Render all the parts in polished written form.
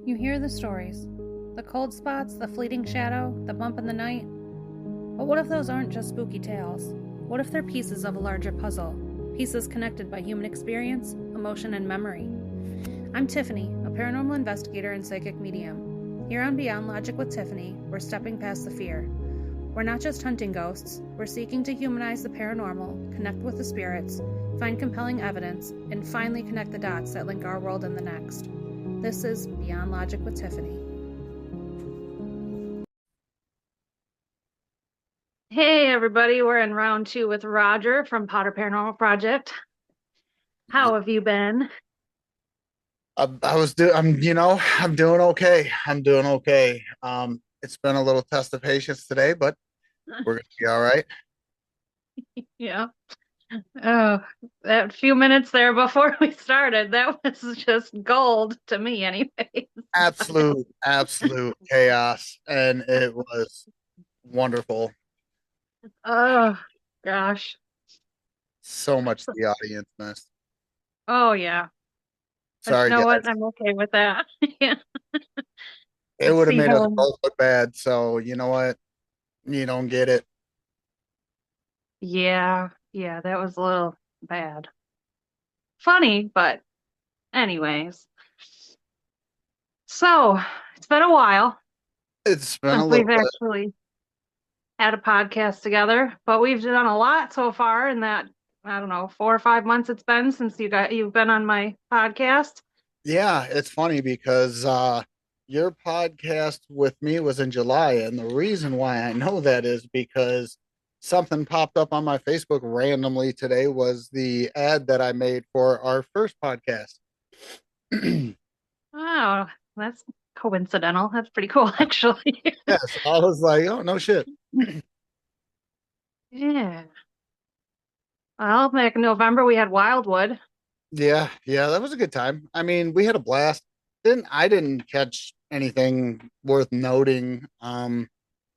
You hear the stories, the cold spots, the fleeting shadow, the bump in the night. But what if those aren't just spooky tales? What if they're pieces of a larger puzzle? Pieces connected by human experience, emotion, and memory. I'm Tiffany, a paranormal investigator and psychic medium. Here on Beyond Logic with Tiffany, we're stepping past the fear. We're not just hunting ghosts, we're seeking to humanize the paranormal, connect with the spirits, find compelling evidence, and finally connect the dots that link our world and the next. This is Beyond Logic with Tiffany. Hey everybody, we're in round 2 with Roger from Potter Paranormal Project. How have you been? I'm doing okay. I'm doing okay. It's been a little test of patience today, but we're gonna be all right. Yeah. Oh, that few minutes there before we started, that was just gold to me anyways. Absolute chaos, and it was wonderful. Oh, gosh. So much the audience missed. Oh, yeah. But you Sorry, know what? guys. I'm okay with that. Yeah. It Let's would have see made us how. both look bad. So you know what? You don't get it. Yeah, yeah, that was a little bad. Funny, but anyways. So, it's been a while It's been a since little we've bit. actually had a podcast together, but we've done a lot so far in that, I don't know, 4 or 5 months it's been since you've been on my podcast. Yeah, it's funny because your podcast with me was in July, and the reason why I know that is because something popped up on my Facebook randomly today was the ad that I made for our first podcast. Oh, that's coincidental. That's pretty cool, actually. Yes, I was like, oh no shit. Yeah. Well, back in November we had Wildwood. Yeah, that was a good time. I mean, we had a blast. I didn't catch anything worth noting.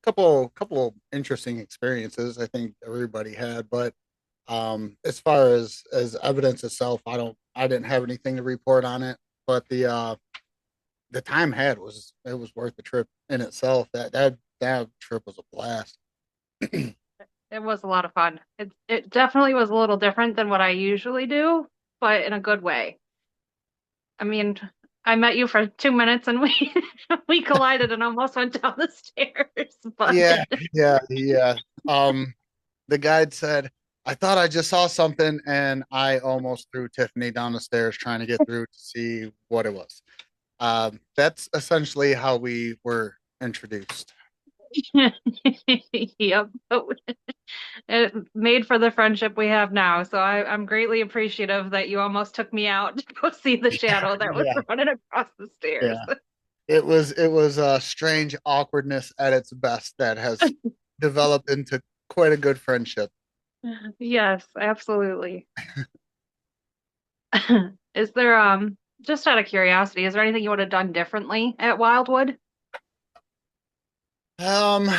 Couple interesting experiences I think everybody had, but as far as evidence itself, I didn't have anything to report on it. But the time had was it was worth the trip in itself. That trip was a blast. It was a lot of fun. It definitely was a little different than what I usually do, but in a good way. I mean, I met you for 2 minutes and we we collided and almost went down the stairs. But Yeah, yeah. Um, the guide said, I thought I just saw something, and I almost threw Tiffany down the stairs trying to get through to see what it was. That's essentially how we were introduced. yep, it made for the friendship we have now. So I'm greatly appreciative that you almost took me out to go see the shadow that was Yeah, running across the stairs. yeah. It was a strange awkwardness at its best that has developed into quite a good friendship. Yes, absolutely. Is there just out of curiosity, is there anything you would have done differently at Wildwood? Um,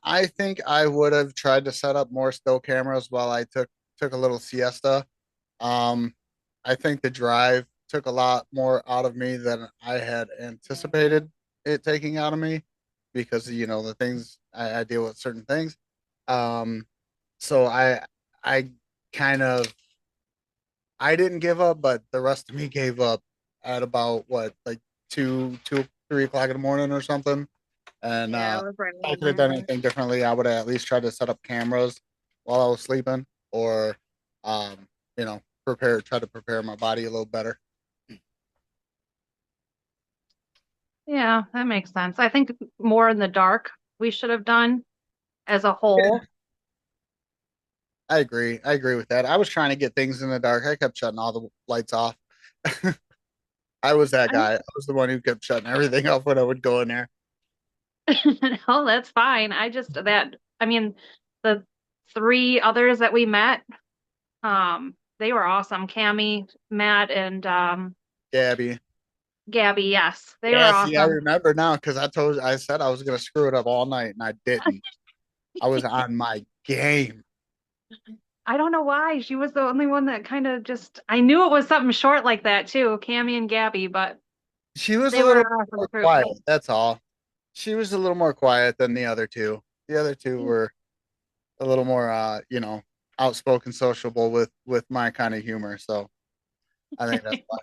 I think I would have tried to set up more still cameras while I took a little siesta. Um, I think the drive took a lot more out of me than I had anticipated it taking out of me because the things I deal with certain things. Um, so I kind of I didn't give up, but the rest of me gave up at about what, like 3 o'clock in the morning or something. And Yeah, it was right if I around could have done there. anything differently, I would have at least tried to set up cameras while I was sleeping, or try to prepare my body a little better. Yeah, that makes sense. I think more in the dark we should have done as a Yeah, whole. I agree. I agree with that. I was trying to get things in the dark. I kept shutting all the lights off. I was that I, guy. I was the one who kept shutting everything off when I would go in there. no, that's fine. I mean, the three others that we met, they were awesome. Cammy, Matt, and Gabby. Gabby. Yes, they were Yeah, see, I awesome. remember now because I said I was gonna screw it up all night and I didn't. I was on my game. I don't know why. She was the only one that kind of just, I knew it was something short like that too, Cammy and Gabby, but She was a They were little awesome more fruit. quiet. That's all. She was a little more quiet than the other two. The other two were a little more, outspoken, sociable with my kind of humor. So I think that's why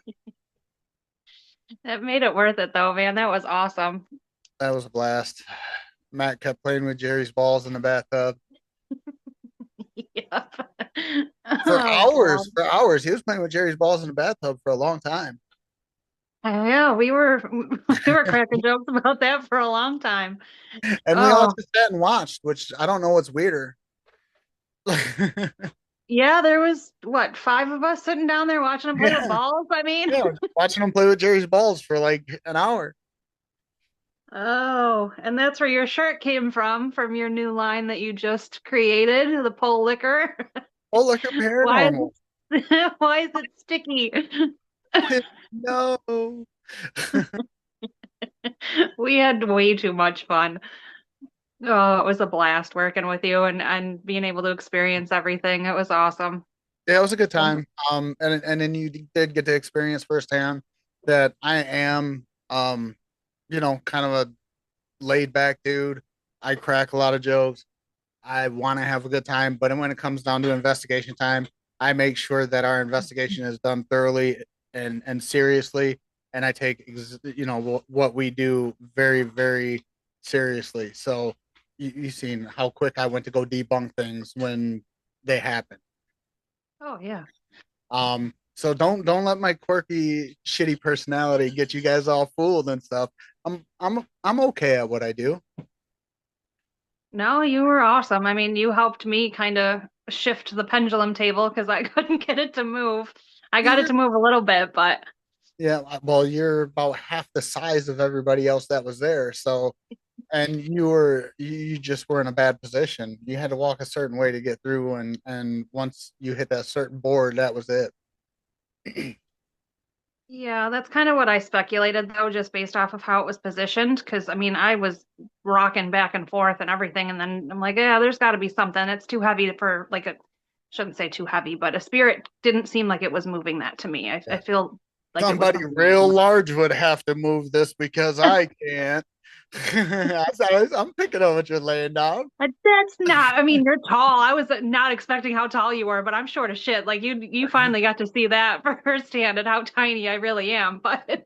That made it worth it though, man. That was awesome. that was a blast. Matt kept playing with Jerry's balls in the bathtub Yep. for Oh hours. God. For hours, he was playing with Jerry's balls in the bathtub for a long time, Yeah, we were cracking jokes about that for a long time. and we all Oh, just sat and watched. Which I don't know what's weirder. yeah, there was what, five of us sitting down there watching him play with Yeah, balls? I mean, yeah, just watching him play with Jerry's balls for like an hour. oh, and that's where your shirt came from your new line that you just created, the pole liquor. Oh, look at Why is paranormal. it why is it sticky? No. We had way too much fun. Oh, it was a blast working with you and being able to experience everything. It was awesome. Yeah, it was a good time. And then you did get to experience firsthand that I am, kind of a laid back dude. I crack a lot of jokes. I want to have a good time, but when it comes down to investigation time, I make sure that our investigation is done thoroughly and seriously, and I take what we do very very seriously. So you've seen how quick I went to go debunk things when they happen. Oh yeah. So don't let my quirky, shitty personality get you guys all fooled and stuff. I'm okay at what I do. No, you were awesome. I mean, you helped me kind of shift the pendulum table because I couldn't get it to move. I got it You're to move a little bit, but Yeah, well, you're about half the size of everybody else that was there. So, and you just were in a bad position. You had to walk a certain way to get through, and once you hit that certain board, that was it. yeah, that's kind of what I speculated though, just based off of how it was positioned. Because I mean, I was rocking back and forth and everything, and then I'm like, yeah, there's got to be something. It's too heavy for like a, shouldn't say too heavy, but a spirit didn't seem like it was moving that to me. I Yeah. feel like it was Somebody something real else. large would have to move this because I can't. I'm picking up what you're laying down. That's not, I mean, you're tall. I was not expecting how tall you were, but I'm short as shit. Like you finally got to see that firsthand and how tiny I really am. But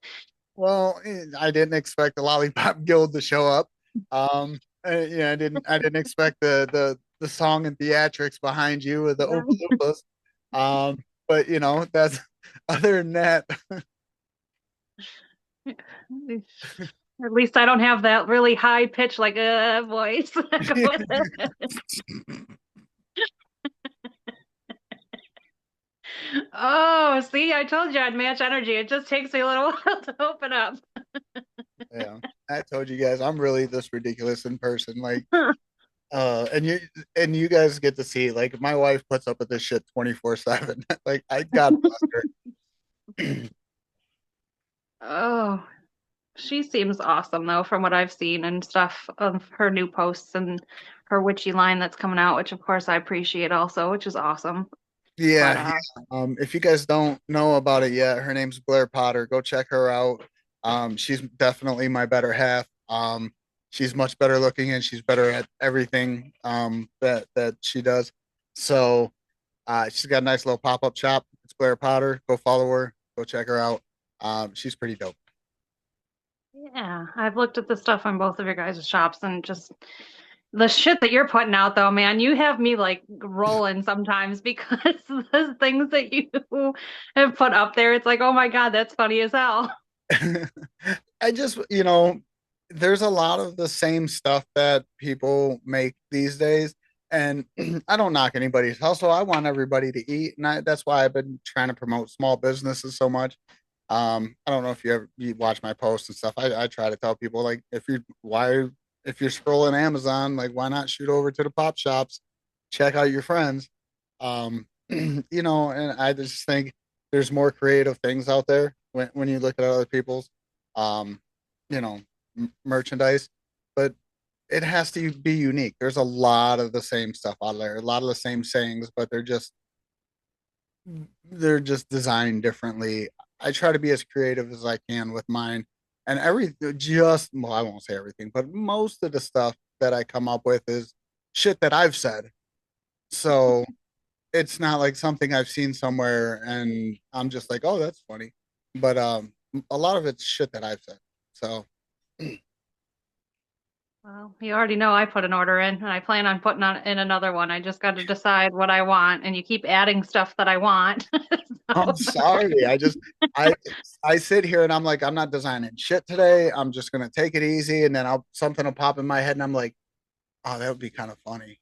Well, I didn't expect the Lollipop Guild to show up. I didn't expect the song and theatrics behind you with the Oompa Loompas. But that's other than that. at least I don't have that really high pitch like voice. Go with it. Oh, see, I told you I'd match energy. It just takes me a little while to open up. Yeah, I told you guys I'm really this ridiculous in person. Like, and you guys get to see like my wife puts up with this shit 24/7. Like, I God bless her. Oh, she seems awesome though, from what I've seen and stuff of her new posts and her witchy line that's coming out, which of course I appreciate also, which is awesome. But Yeah, yeah. If you guys don't know about it yet, her name's Blair Potter. Go check her out. She's definitely my better half. She's much better looking and she's better at everything that she does. So she's got a nice little pop-up shop. It's Blair Potter. Go follow her. Go check her out. She's pretty dope. yeah, I've looked at the stuff on both of your guys' shops and just the shit that you're putting out though, man, you have me like rolling sometimes because the things that you have put up there, it's like, oh my God, that's funny as hell. I just, there's a lot of the same stuff that people make these days. And I don't knock anybody's hustle. I want everybody to eat. And that's why I've been trying to promote small businesses so much. I don't know if you watch my posts and stuff. I try to tell people like if you're scrolling Amazon, like why not shoot over to the pop shops, check out your friends. And I just think there's more creative things out there when you look at other people's um, merchandise, but it has to be unique. There's a lot of the same stuff out there, a lot of the same sayings, but they're just designed differently. I try to be as creative as I can with mine, And every just well, I won't say everything, but most of the stuff that I come up with is shit that I've said. So it's not like something I've seen somewhere and I'm just like, oh, that's funny. But a lot of it's shit that I've said. So Well, you already know I put an order in and I plan on putting on in another one. I just got to decide what I want and you keep adding stuff that I want. I'm So, sorry. I I sit here and I'm like, I'm not designing shit today. I'm just gonna take it easy, and then I'll something will pop in my head, and I'm like, oh, that would be kind of funny.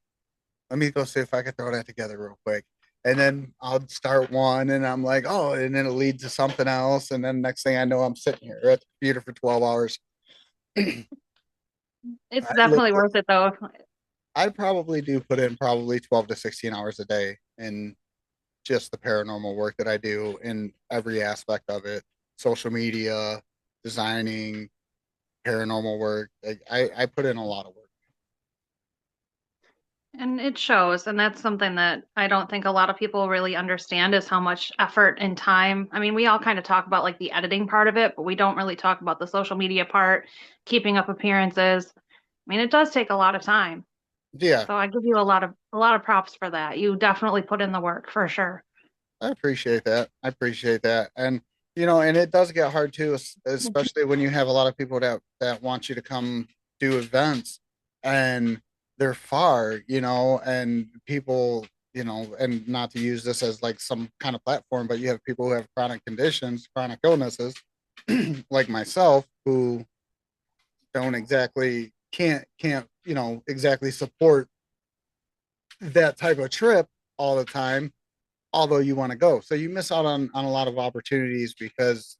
Let me go see if I can throw that together real quick. And then I'll start one, and I'm like, oh, and then it'll lead to something else, and then next thing I know, I'm sitting here at the computer for 12 hours. it's I, definitely worth it though. I probably do put in probably 12 to 16 hours a day in just the paranormal work that I do in every aspect of it, social media, designing, paranormal work. I put in a lot of work. And it shows. And that's something that I don't think a lot of people really understand is how much effort and time. I mean, we all kind of talk about like the editing part of it, but we don't really talk about the social media part, keeping up appearances. I mean, it does take a lot of time. Yeah, So I give you a lot of props for that. You definitely put in the work for sure. I appreciate that. I appreciate that. And and it does get hard too, especially when you have a lot of people that want you to come do events and they're far, and people, and not to use this as like some kind of platform, but you have people who have chronic conditions, chronic illnesses, like myself, who don't exactly can't exactly support that type of trip all the time, although you want to go. So you miss out on a lot of opportunities because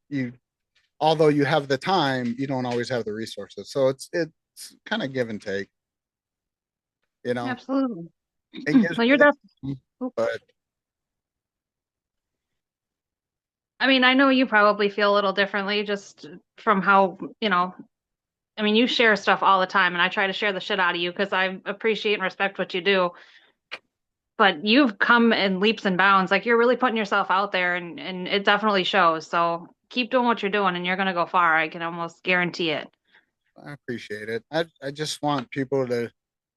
although you have the time, you don't always have the resources. So it's kind of give and take, you know. Absolutely. It gives Well, me you're the definitely. time, but I mean, I know you probably feel a little differently just from how, I mean, you share stuff all the time, and I try to share the shit out of you because I appreciate and respect what you do. But you've come in leaps and bounds. Like you're really putting yourself out there, and it definitely shows. So keep doing what you're doing, and you're gonna go far. I can almost guarantee it. I appreciate it. I just want people to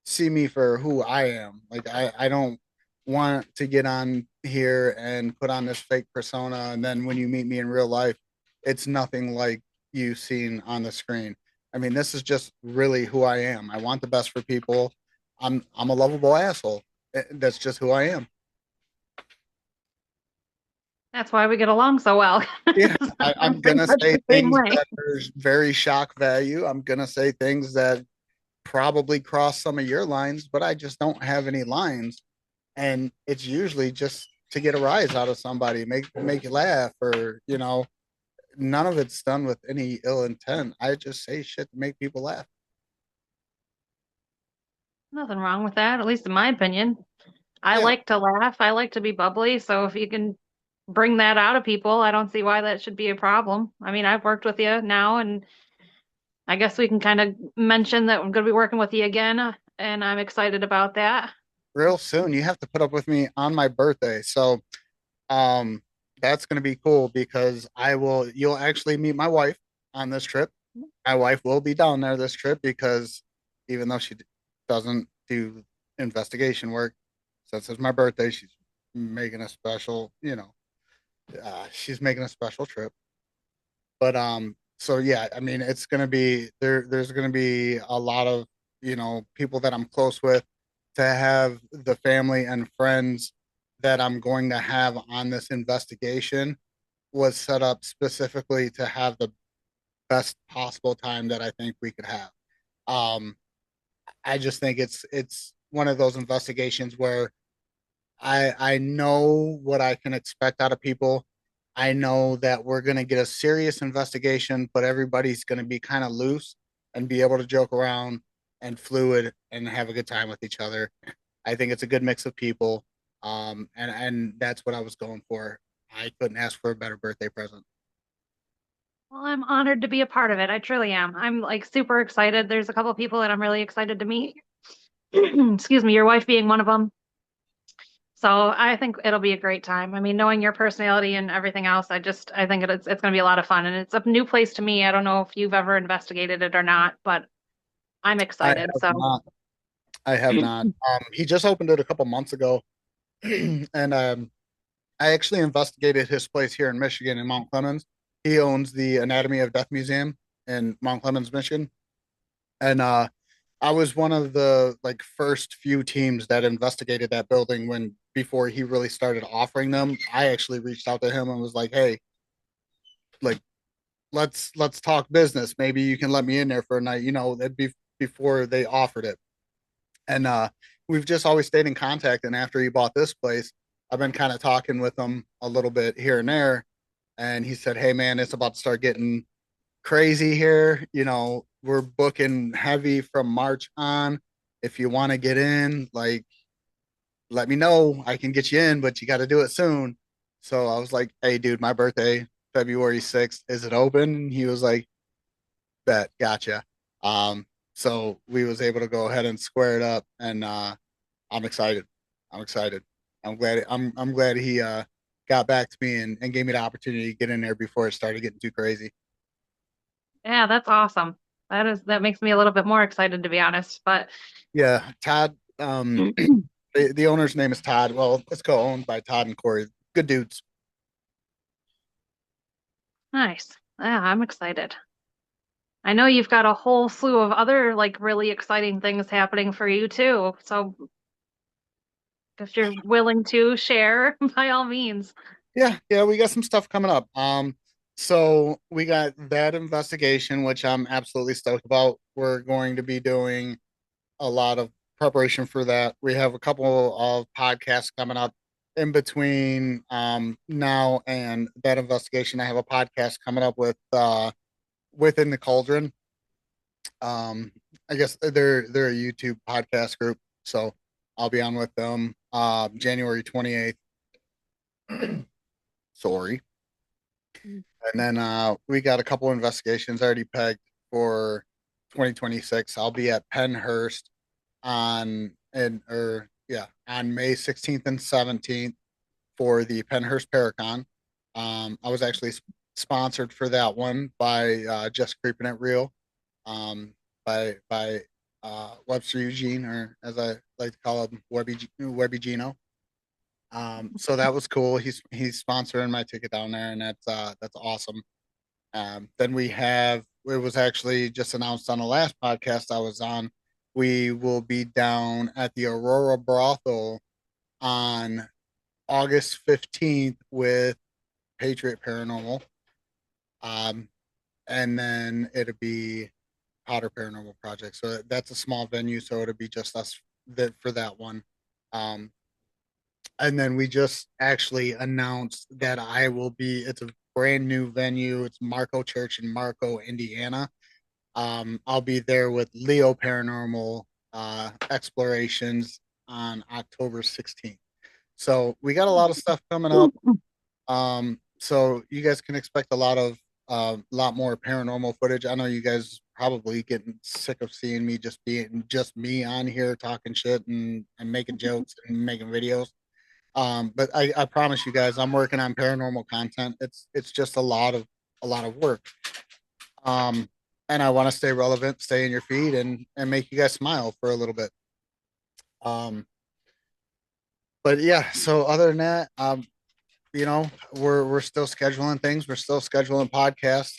see me for who I am. Like I don't want to get on here and put on this fake persona, and then when you meet me in real life, it's nothing like you've seen on the screen. I mean, this is just really who I am. I want the best for people. I'm a lovable asshole. That's just who I am. That's why we get along so well. Yeah, I'm I'm pretty gonna much say the same things way. that are very shock value. I'm gonna say things that probably cross some of your lines, but I just don't have any lines. And it's usually just to get a rise out of somebody, make you laugh, or none of it's done with any ill intent. I just say shit to make people laugh. Nothing wrong with that, at least in my opinion. I Yeah, like to laugh. I like to be bubbly. So if you can bring that out of people, I don't see why that should be a problem. I mean, I've worked with you now, and I guess we can kind of mention that I'm going to be working with you again, and I'm excited about that. real soon. You have to put up with me on my birthday. So um that's gonna be cool because you'll actually meet my wife on this trip. My wife will be down there this trip because even though she doesn't do investigation work, since it's my birthday, she's making a special, she's making a special trip. But so yeah, I mean, it's gonna be there. There's gonna be a lot of people that I'm close with to have the family and friends that I'm going to have on this investigation was set up specifically to have the best possible time that I think we could have. Um, I just think it's one of those investigations where I know what I can expect out of people. I know that we're going to get a serious investigation, but everybody's going to be kind of loose and be able to joke around and fluid and have a good time with each other. I think it's a good mix of people. And that's what I was going for. I couldn't ask for a better birthday present. Well, I'm honored to be a part of it. I truly am. I'm like super excited. There's a couple people that I'm really excited to meet. Excuse me, your wife being one of them. So I think it'll be a great time. I mean, knowing your personality and everything else, I think it's going to be a lot of fun, and it's a new place to me. I don't know if you've ever investigated it or not, but I'm I excited. have So not. I have not. He just opened it a couple months ago, and I actually investigated his place here in Michigan in Mount Clemens. He owns the Anatomy of Death Museum in Mount Clemens, Michigan, and I was one of the like first few teams that investigated that building when before he really started offering them. I actually reached out to him and was like, "Hey, like let's talk business. Maybe you can let me in there for a night." That'd be before they offered it. And we've just always stayed in contact. And after he bought this place, I've been kind of talking with him a little bit here and there. And he said, "Hey, man, it's about to start getting crazy here. We're booking heavy from March on. If you want to get in, like, let me know. I can get you in, but you got to do it soon." So I was like, "Hey, dude, my birthday, February 6th. Is it open?" And he was like, "Bet, gotcha." Um, so we was able to go ahead and square it up, and I'm excited. I'm excited. I'm glad he got back to me and gave me the opportunity to get in there before it started getting too crazy. yeah, that's awesome. That makes me a little bit more excited to be honest. But Yeah, Todd. The owner's name is Todd. Well, it's co-owned by Todd and Corey. Good dudes. nice. Yeah, I'm excited. I know you've got a whole slew of other like really exciting things happening for you too. So if you're willing to share, by all means. Yeah, yeah, we got some stuff coming up. So we got that investigation, which I'm absolutely stoked about. We're going to be doing a lot of preparation for that. We have a couple of podcasts coming up in between now and that investigation. I have a podcast coming up with Within the Cauldron. Um, I guess they're a YouTube podcast group, so I'll be on with them January 28th. Sorry. And then we got a couple investigations already pegged for 2026. I'll be at Pennhurst on May 16th and 17th for the Pennhurst Paracon. I was actually sponsored for that one by Just Creeping It Real, um, by Webster Eugene, or as I like to call him, Webby Gino. So that was cool. He's sponsoring my ticket down there, and that's awesome. Then we have, it was actually just announced on the last podcast I was on. We will be down at the Aurora Brothel on August 15th with Patriot Paranormal. Um, and then it'll be Potter Paranormal Project. So that's a small venue, so it'll be just us for that one. Um, and then we just actually announced that it's a brand new venue. It's Marco Church in Marco, Indiana. I'll be there with Leo Paranormal Explorations on October 16th. So we got a lot of stuff coming up. So you guys can expect a lot more paranormal footage. I know you guys probably getting sick of seeing me just being just me on here talking shit and making jokes and making videos. But I promise you guys, I'm working on paranormal content. It's just a lot of work. Um, and I want to stay relevant, stay in your feed, and make you guys smile for a little bit. Um, but yeah, so other than that, we're still scheduling things. We're still scheduling podcasts.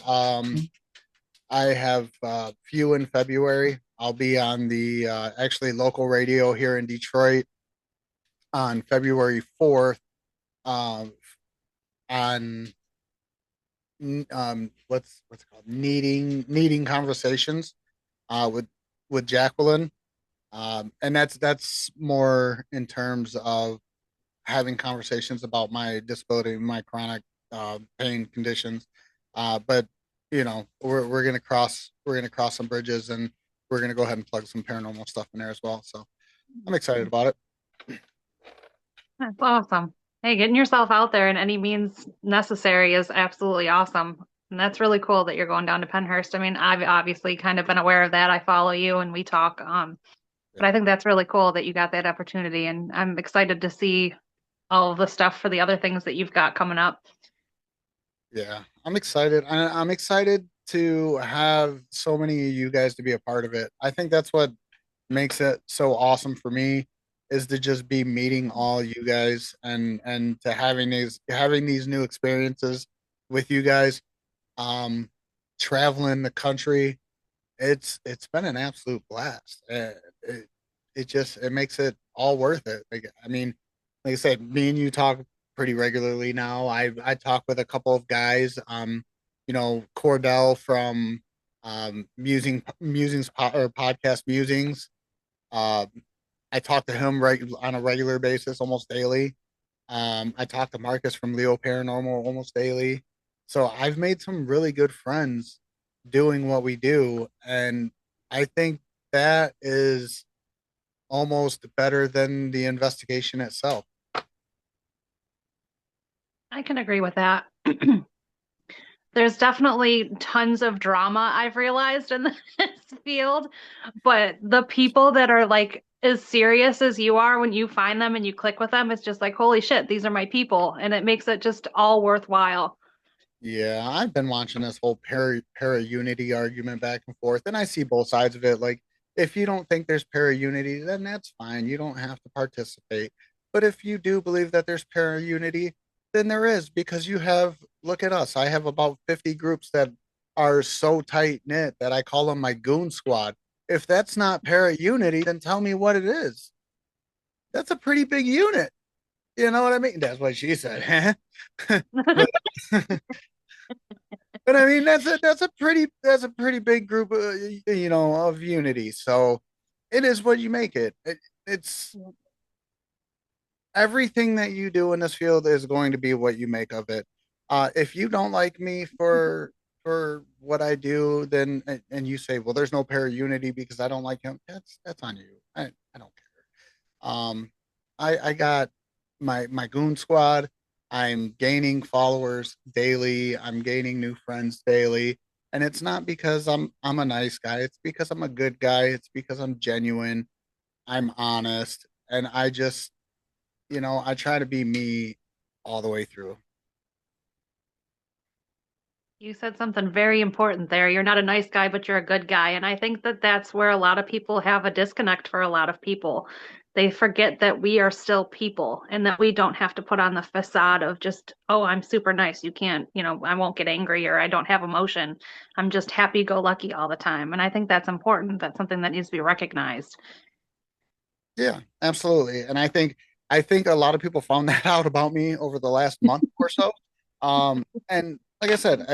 I have few in February. I'll be on the actually local radio here in Detroit on February 4th. Um, on what's it called, needing conversations with Jacqueline, and that's more in terms of having conversations about my disability, my chronic pain conditions. But we're gonna cross some bridges, and we're gonna go ahead and plug some paranormal stuff in there as well. So I'm excited about it. That's awesome. Hey, getting yourself out there in any means necessary is absolutely awesome. And that's really cool that you're going down to Pennhurst. I mean, I've obviously kind of been aware of that. I follow you and we talk. Yeah. But I think that's really cool that you got that opportunity. And I'm excited to see. all of the stuff for the other things that you've got coming up. Yeah, I'm excited. I'm excited to have so many of you guys to be a part of it. I think that's what makes it so awesome for me is to just be meeting all you guys and to having these new experiences with you guys. Um, Traveling the country, it's been an absolute blast. It just it makes it all worth it. Like I mean, like I said, me and you talk pretty regularly now. I talk with a couple of guys. Cordell from or podcast musings. Um, I talk to him on a regular basis, almost daily. I talk to Marcus from Leo Paranormal almost daily. So I've made some really good friends doing what we do. And I think that is almost better than the investigation itself. I can agree with that. There's definitely tons of drama I've realized in this field, but the people that are like as serious as you are when you find them and you click with them, it's just like, holy shit, these are my people. And it makes it just all worthwhile. Yeah, I've been watching this whole para unity argument back and forth, and I see both sides of it. Like, if you don't think there's para unity, then that's fine. You don't have to participate. But if you do believe that there's para unity, then there is because you have. Look at us. I have about 50 groups that are so tight knit that I call them my goon squad. If that's not para unity, then tell me what it is. That's a pretty big unit. You know what I mean? That's what she said. but But I mean, that's a pretty big group, of unity. So it is what you make it. It's everything that you do in this field is going to be what you make of it. If you don't like me for what I do, then and you say, well, there's no para unity because I don't like him. That's on you. I don't care. I got my goon squad. I'm gaining followers daily. I'm gaining new friends daily. And it's not because I'm a nice guy. It's because I'm a good guy. It's because I'm genuine. I'm honest. And I try to be me all the way through. You said something very important there. You're not a nice guy, but you're a good guy. And I think that that's where a lot of people have a disconnect for a lot of people. They forget that we are still people and that we don't have to put on the facade of just, oh, I'm super nice. You can't, I won't get angry or I don't have emotion. I'm just happy go lucky all the time. And I think that's important. That's something that needs to be recognized. Yeah, absolutely. And I think a lot of people found that out about me over the last month or so. And like I said,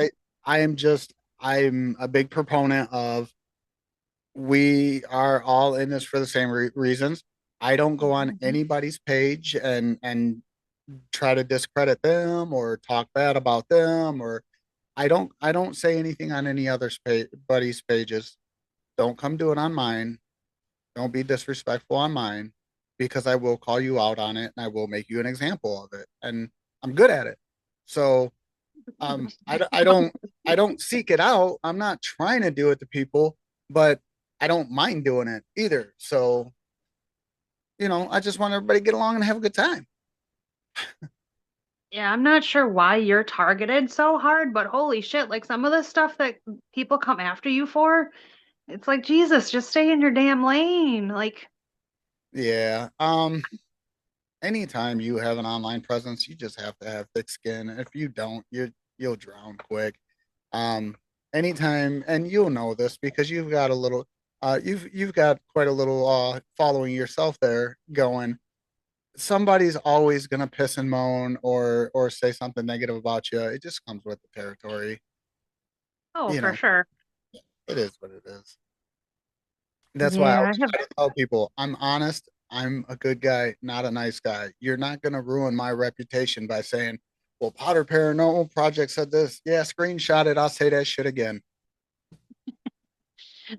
I'm a big proponent of we are all in this for the same reasons. I don't go on anybody's page and try to discredit them or talk bad about them or I don't say anything on any other buddy's pages. Don't come do it on mine. Don't be disrespectful on mine because I will call you out on it and I will make you an example of it. And I'm good at it. So I don't seek it out. I'm not trying to do it to people, but I don't mind doing it either. So, I just want everybody to get along and have a good time. Yeah, I'm not sure why you're targeted so hard, but holy shit, like some of the stuff that people come after you for, it's like, Jesus, just stay in your damn lane. Like, Yeah. Anytime you have an online presence, you just have to have thick skin. If you don't, you'll drown quick. Um, Anytime, and you'll know this because you've got quite a little following yourself there going. Somebody's always gonna piss and moan or say something negative about you. It just comes with the territory. oh, You for know, sure. it is what it is. That's why I Yeah, I always have. try to tell people I'm honest. I'm a good guy, not a nice guy. You're not gonna ruin my reputation by saying, "Well, Potter Paranormal Project said this." Yeah, screenshot it. I'll say that shit again.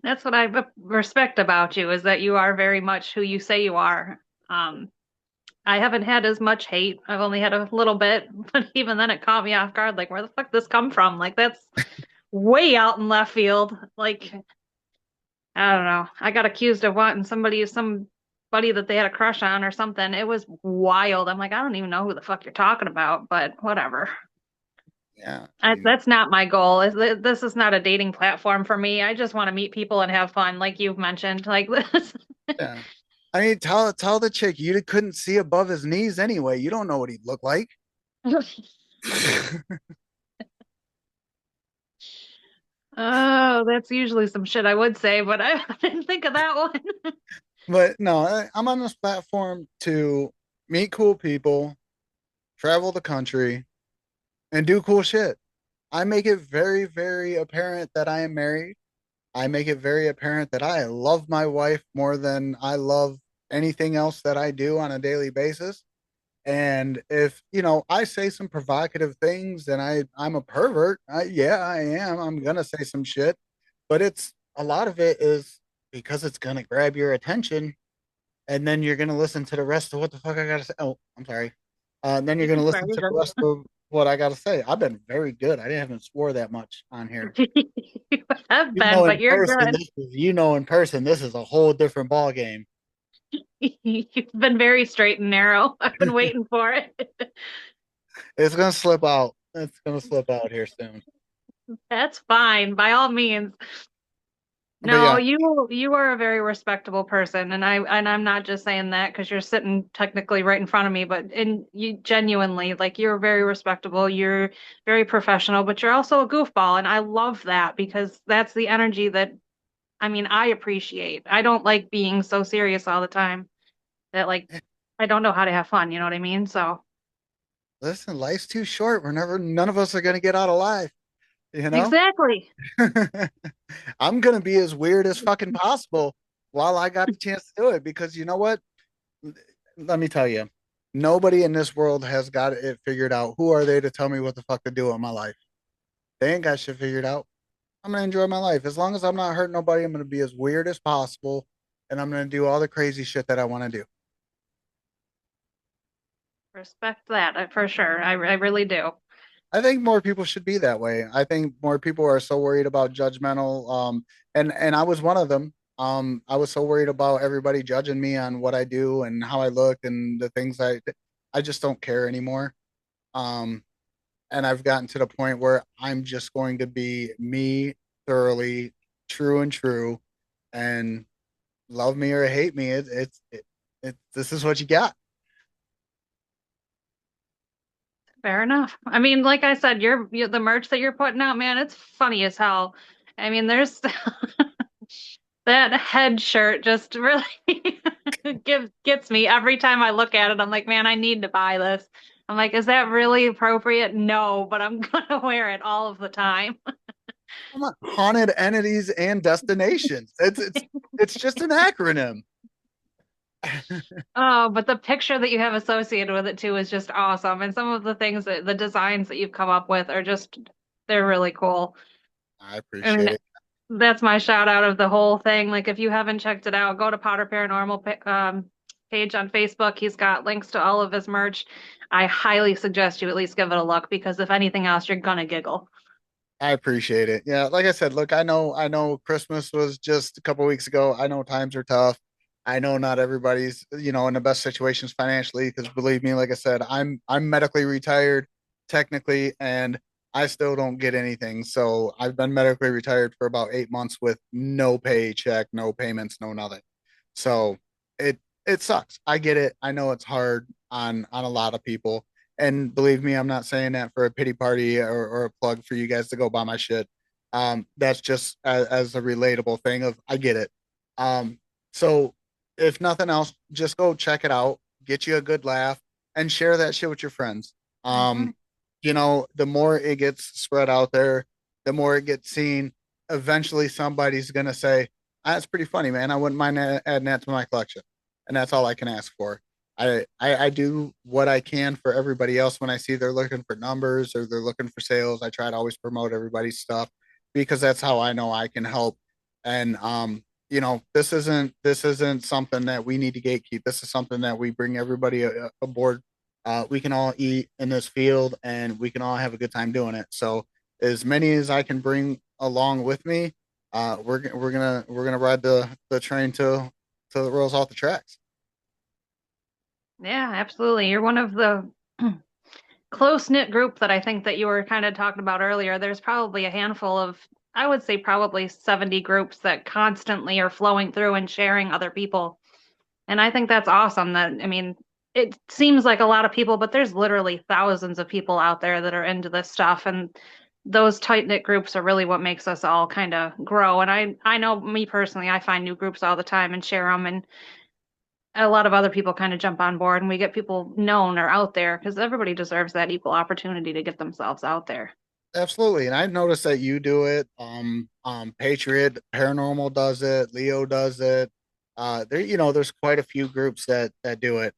That's what I respect about you is that you are very much who you say you are. Um, I haven't had as much hate. I've only had a little bit, but even then it caught me off guard. Like, where the fuck this come from? Like, that's way out in left field. Like, I don't know. I got accused of wanting somebody buddy that they had a crush on or something. It was wild. I'm like, I don't even know who the fuck you're talking about, but whatever. Yeah, I mean, That's not my goal. This is not a dating platform for me. I just want to meet people and have fun, like you've mentioned. Like this. yeah. I mean, tell the chick you couldn't see above his knees anyway. You don't know what he'd look like. Oh, that's usually some shit I would say, but I didn't think of that one. But no, I'm on this platform to meet cool people, travel the country, and do cool shit. I make it very, very apparent that I am married. I make it very apparent that I love my wife more than I love anything else that I do on a daily basis. And if, I say some provocative things and I'm a pervert, yeah, I am. I'm going to say some shit, but a lot of it is because it's going to grab your attention. And then you're going to listen to the rest of what the fuck I got to say. Oh, I'm sorry. Then you're You going can to swear, listen you're to the rest of what I got to say. I've been very good. I didn't even swore that much on here. good. You have been, but you're good. In person, this is a whole different ball game. You've been very straight and narrow. I've been waiting for it. It's gonna slip out. It's gonna slip out here soon. That's fine, by all means. But No, yeah, you are a very respectable person, and I'm not just saying that because you're sitting technically right in front of me, but you genuinely like you're very respectable, you're very professional, but you're also a goofball, and I love that because that's the energy that I mean I appreciate. I don't like being so serious all the time that like I don't know how to have fun, you know what I mean? So listen, life's too short. None of us are gonna get out alive. You know, exactly. I'm gonna be as weird as fucking possible while I got the chance to do it because you know what? Let me tell you, nobody in this world has got it figured out. Who are they to tell me what the fuck to do in my life? They ain't got shit figured out. I'm gonna enjoy my life as long as I'm not hurting nobody. I'm gonna be as weird as possible, and I'm gonna do all the crazy shit that I want to do. Respect that for sure. I really do. I think more people should be that way. I think more people are so worried about judgmental, and I was one of them. I was so worried about everybody judging me on what I do and how I look and the things I just don't care anymore. Um, and I've gotten to the point where I'm just going to be me thoroughly, true and true, and love me or hate me. This is what you got. Fair enough. I mean, like I said, you're the merch that you're putting out, man, it's funny as hell. I mean, there's that head shirt just really gets me every time I look at it. I'm like, man, I need to buy this. I'm like, is that really appropriate? No, but I'm gonna wear it all of the time. I'm not haunted entities and destinations. It's just an acronym. Oh, but the picture that you have associated with it too is just awesome. And some of the things that the designs that you've come up with are just they're really cool. I I appreciate mean, it. that's my shout out of the whole thing. Like, if you haven't checked it out, go to Potter Paranormal page on Facebook. He's got links to all of his merch. I highly suggest you at least give it a look because if anything else, you're gonna giggle. I appreciate it. Yeah, like I said, look, I know Christmas was just a couple weeks ago. I know times are tough. I know not everybody's, in the best situations financially because believe me, like I said, I'm medically retired technically and I still don't get anything. So I've been medically retired for about 8 months with no paycheck, no payments, no nothing. So it sucks. I get it. I know it's hard on a lot of people. And believe me, I'm not saying that for a pity party or a plug for you guys to go buy my shit. That's just as a relatable thing of I get it. So if nothing else, just go check it out, get you a good laugh, and share that shit with your friends. Mhm. The more it gets spread out there, the more it gets seen. Eventually, somebody's gonna say, "That's pretty funny, man. I wouldn't mind adding that to my collection," and that's all I can ask for. I do what I can for everybody else when I see they're looking for numbers or they're looking for sales. I try to always promote everybody's stuff because that's how I know I can help. And this isn't something that we need to gatekeep. This is something that we bring everybody aboard. We can all eat in this field and we can all have a good time doing it. So as many as I can bring along with me, we're gonna ride the train till it rolls off the tracks. Yeah, absolutely. You're one of the close-knit group that I think that you were kind of talking about earlier. There's probably a handful of, I would say probably 70 groups that constantly are flowing through and sharing other people. And I think that's awesome that, I mean, it seems like a lot of people, but there's literally thousands of people out there that are into this stuff. And those tight-knit groups are really what makes us all kind of grow. And I know me personally, I find new groups all the time and share them. And a lot of other people kind of jump on board and we get people known or out there because everybody deserves that equal opportunity to get themselves out there. Absolutely. And I've noticed that you do it. Patriot Paranormal does it, Leo does it. There's quite a few groups that do it.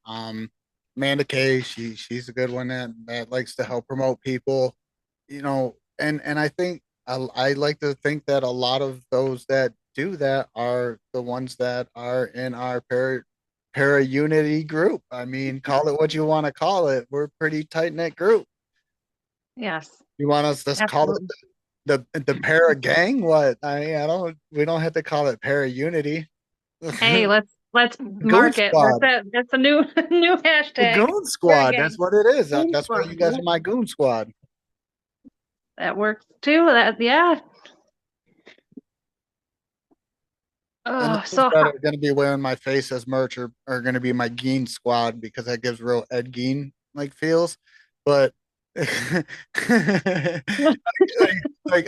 Amanda Kay, she's a good one that likes to help promote people, and I think I like to think that a lot of those that do that are the ones that are in our para unity group. I mean, call it what you want to call it. We're a pretty tight knit group. Yes, You want us to call it absolutely. the para gang? What? I don't. We don't have to call it para unity. Hey, let's Goon mark it. That's squad, it. That's a new new the hashtag. goon Fair squad. That's game. what it is. Goon That's why squad. you guys are Yep. my goon squad. That works too. That yeah. And Oh, those so that are going to be wearing my face as merch are going to be my Geen squad because that gives real Ed Gein like feels. But like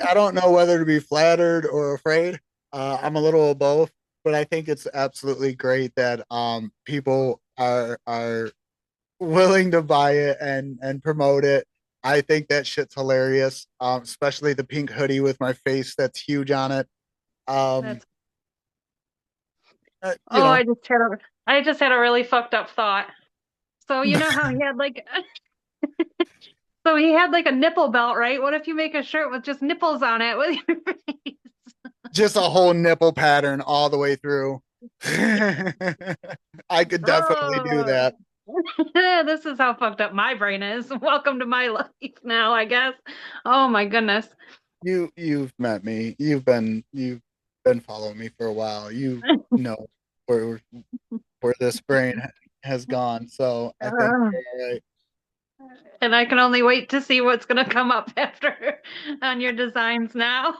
I don't know whether to be flattered or afraid. I'm a little of both, but I think it's absolutely great that people are willing to buy it and promote it. I think that shit's hilarious. Especially the pink hoodie with my face that's huge on it. Um, that's you oh, know, I just had a really fucked up thought. So you know how he had like so he had like a nipple belt, right? What if you make a shirt with just nipples on it with your face? just a whole nipple pattern all the way through. I could definitely do Oh, that. this is how fucked up my brain is. Welcome to my life now, I guess. Oh my goodness. You've met me. You've been following me for a while. You know where where this brain has gone. So I think Uh, you're all right. and I can only wait to see what's going to come up after on your designs now.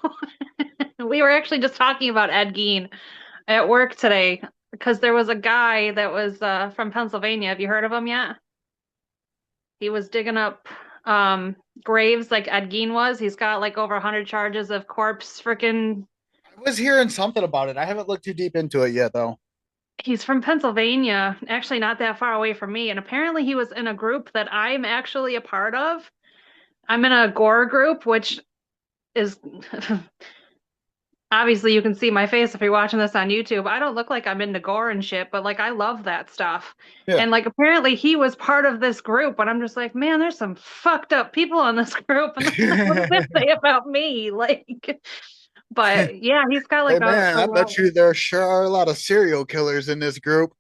We were actually just talking about Ed Gein at work today because there was a guy that was from Pennsylvania. Have you heard of him yet? He was digging up graves like Ed Gein was. He's got like over 100 charges of corpse freaking. I was hearing something about it. I haven't looked too deep into it yet, though. He's from Pennsylvania, actually not that far away from me. And apparently he was in a group that I'm actually a part of. I'm in a gore group, which is obviously you can see my face if you're watching this on YouTube. I don't look like I'm into gore and shit, but like I love that stuff. Yeah. And like apparently he was part of this group, and I'm just like, man, there's some fucked up people in this group, and what does that say about me? Like, but yeah, he's got Hey like man, a I bet lot. you there sure are a lot of serial killers in this group.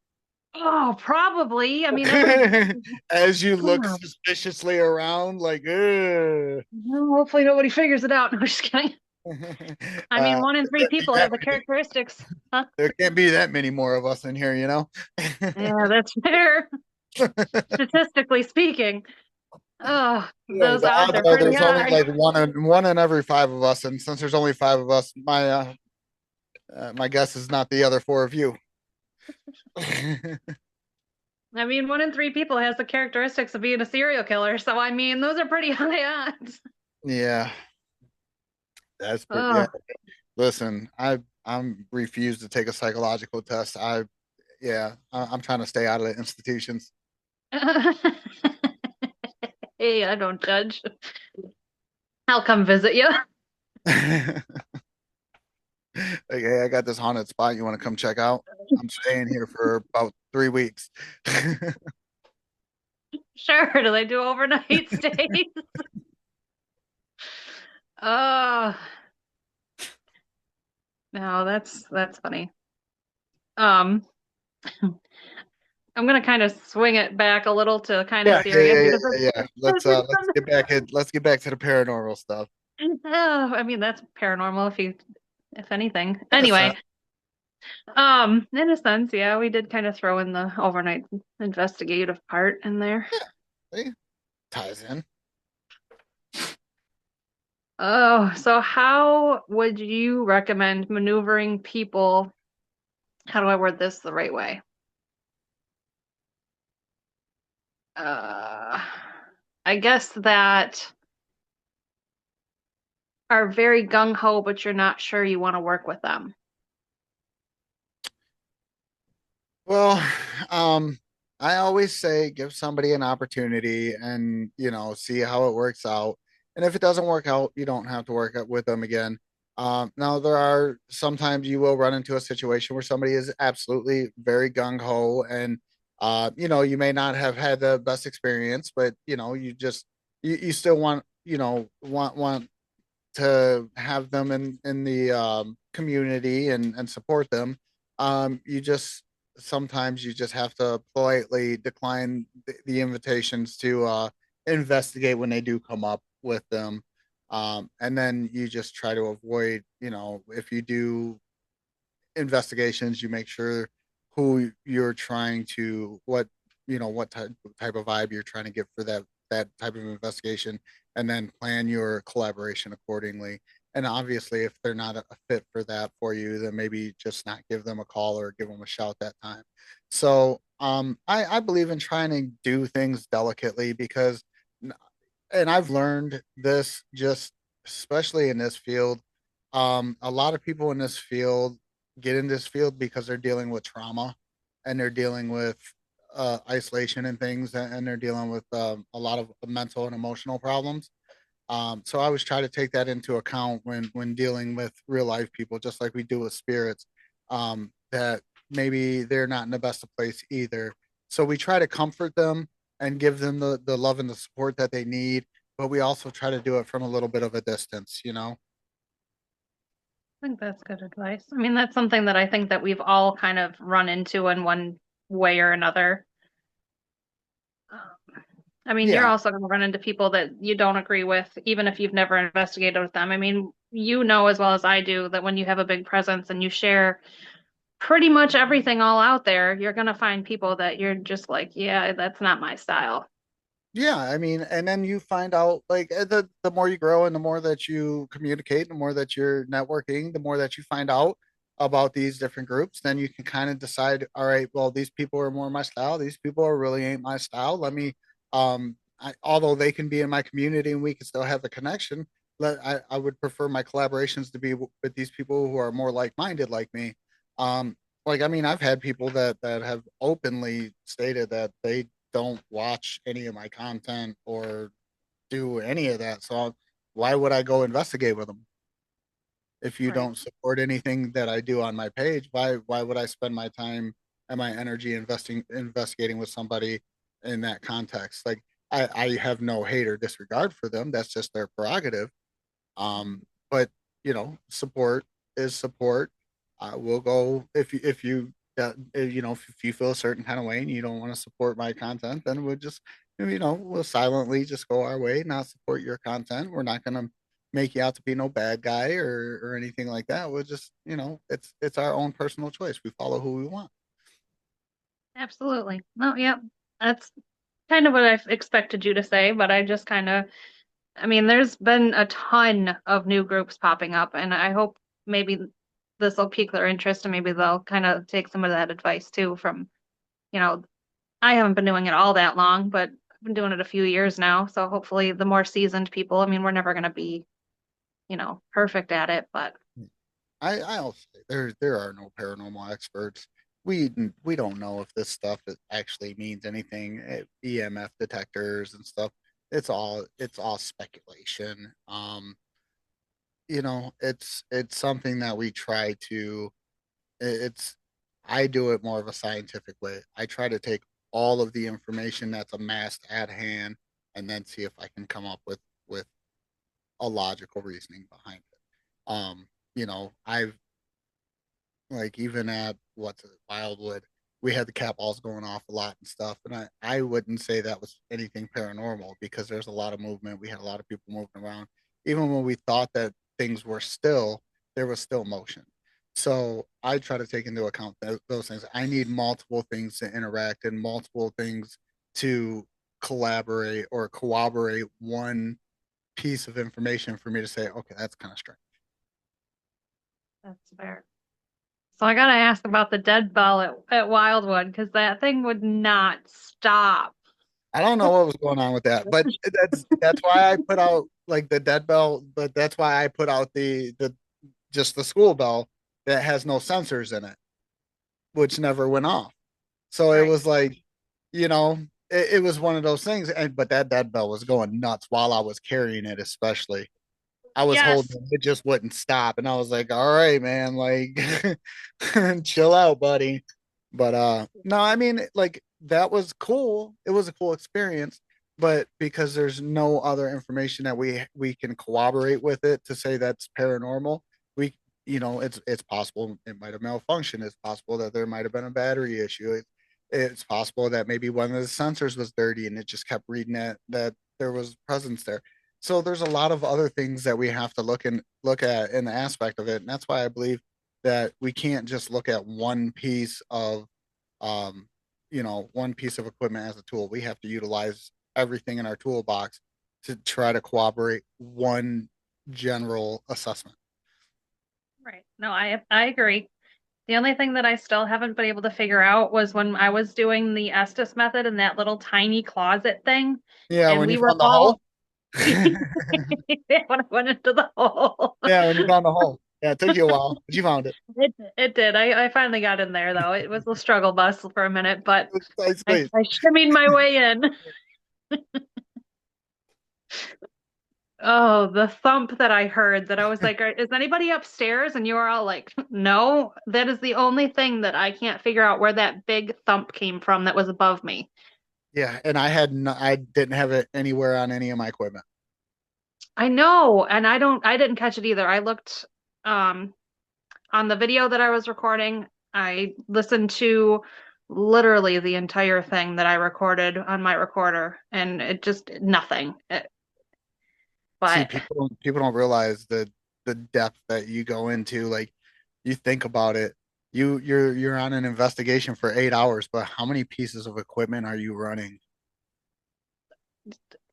Oh, probably. I mean, every As you look oh, suspiciously around, like, ugh. well, hopefully nobody figures it out. No, just kidding. I mean, one in There three can't be people that have the many. characteristics. Huh? There can't be that many more of us in here, you know. Yeah, that's fair. Statistically speaking. Oh, Yeah, those the odds odds are are pretty there's only high. like one in every five of us, and since there's only five of us, my guess is not the other four of you. I mean, one in three people has the characteristics of being a serial killer. So, I mean, those are pretty high odds. Yeah, that's pretty. Yeah, Oh. listen, I'm refused to take a psychological test. I'm trying to stay out of the institutions. Hey, I don't judge. I'll come visit you. Okay, I got this haunted spot. You want to come check out? I'm staying here for about 3 weeks. Sure. Do they do overnight stays? Oh, no, that's funny. Um, I'm gonna kind of swing it back a little to kind of Yeah, yeah, serious yeah, yeah, because yeah. it's Let's get back in. Let's get back to the paranormal stuff. oh, I mean that's paranormal if anything. Yes, Anyway, In a sense, yeah, we did kind of throw in the overnight investigative part in there. Yeah, see, ties in. Oh, so how would you recommend maneuvering people? How do I word this the right way? Uh, I guess that are very gung ho, but you're not sure you want to work with them. Well, um, I always say give somebody an opportunity and, see how it works out. And if it doesn't work out, you don't have to work out with them again. Now there are sometimes you will run into a situation where somebody is absolutely very gung ho and you may not have had the best experience, but you still want, want to have them in the community and support them. You just sometimes you just have to politely decline the invitations to investigate when they do come up with them. And then you just try to avoid, if you do investigations, you make sure who you're trying to what type of vibe you're trying to get for that type of investigation, and then plan your collaboration accordingly. And obviously, if they're not a fit for that for you, then maybe just not give them a call or give them a shout that time. So I believe in trying to do things delicately because, and I've learned this just especially in this field. A lot of people in this field get in this field because they're dealing with trauma and they're dealing with isolation and things, and they're dealing with a lot of mental and emotional problems. So I always try to take that into account when dealing with real life people, just like we do with spirits. That maybe they're not in the best of place either. So we try to comfort them and give them the love and the support that they need, but we also try to do it from a little bit of a distance. I think that's good advice. I mean, that's something that I think that we've all kind of run into in one way or another. I mean, you're Yeah, also going to run into people that you don't agree with, even if you've never investigated with them. I mean, you know as well as I do that when you have a big presence and you share pretty much everything all out there, you're going to find people that you're just like, yeah, that's not my style. yeah, I mean, and then you find out like the more you grow and the more that you communicate, the more that you're networking, the more that you find out about these different groups, then you can kind of decide, all right, well, these people are more my style, these people are really ain't my style. Let me although they can be in my community and we can still have a connection, I would prefer my collaborations to be with these people who are more like-minded like me. Like I mean, I've had people that have openly stated that they don't watch any of my content or do any of that. So why would I go investigate with them? If you Right. don't support anything that I do on my page, why would I spend my time and my energy investigating with somebody in that context? Like I have no hate or disregard for them. That's just their prerogative. But support is support. We'll go if you feel a certain kind of way and you don't want to support my content, then we'll just we'll silently just go our way, not support your content. We're not gonna make you out to be no bad guy or anything like that. We'll just it's our own personal choice. We follow who we want. Absolutely. No, yeah, that's kind of what I expected you to say, but I just kind of, I mean, there's been a ton of new groups popping up, and I hope maybe this will pique their interest and maybe they'll kind of take some of that advice too from, you know, I haven't been doing it all that long, but I've been doing it a few years now. So hopefully the more seasoned people, I mean, we're never going to be, perfect at it, but I'll say there are no paranormal experts. We don't know if this stuff actually means anything. EMF detectors and stuff. It's all speculation. It's something that we try to. It's I do it more of a scientific way. I try to take all of the information that's amassed at hand and then see if I can come up with a logical reasoning behind it. I've like even at what's it, Wildwood, we had the cat balls going off a lot and stuff. And I wouldn't say that was anything paranormal because there's a lot of movement. We had a lot of people moving around. Even when we thought that things were still, there was still motion. So I try to take into account those things. I need multiple things to interact and multiple things to collaborate or corroborate one piece of information for me to say, okay, that's kind of strange. That's fair. So I gotta ask about the dead bell at Wildwood because that thing would not stop. I don't know what was going on with that, but that's why I put out like the dead bell, but that's why I put out the just the school bell that has no sensors in it, which never went off. So it Right. was like, you know, it was one of those things. And but that dead bell was going nuts while I was carrying it, especially. I was Yes. holding it, it just wouldn't stop. And I was like, all right, man, like chill out, buddy. But no, I mean, like that was cool. It was a cool experience, but because there's no other information that we can corroborate with it to say that's paranormal, we it's possible it might have malfunctioned. It's possible that there might have been a battery issue. It's possible that maybe one of the sensors was dirty and it just kept reading that there was presence there. So there's a lot of other things that we have to look at in the aspect of it, and that's why I believe that we can't just look at one piece of um, one piece of equipment as a tool. We have to utilize everything in our toolbox to try to corroborate one general assessment. Right. No, I agree. The only thing that I still haven't been able to figure out was when I was doing the Estes method in that little tiny closet thing, Yeah, and when you we were found the hole. all when I went into the hole. Yeah, when you found the hole. Yeah, it took you a while, but you found it. It did. I finally got in there though. It was a struggle bus for a minute, but It was a tight I, space. I shimmied my way in. Oh, the thump that I heard that I was like, is anybody upstairs? And you were all like, no, that is the only thing that I can't figure out where that big thump came from that was above me. Yeah, and I didn't have it anywhere on any of my equipment. I know, and I didn't catch it either. I looked um on the video that I was recording. I listened to literally the entire thing that I recorded on my recorder, and it just nothing. See, But people don't realize the depth that you go into. Like you think about it, you're on an investigation for 8 hours, but how many pieces of equipment are you running?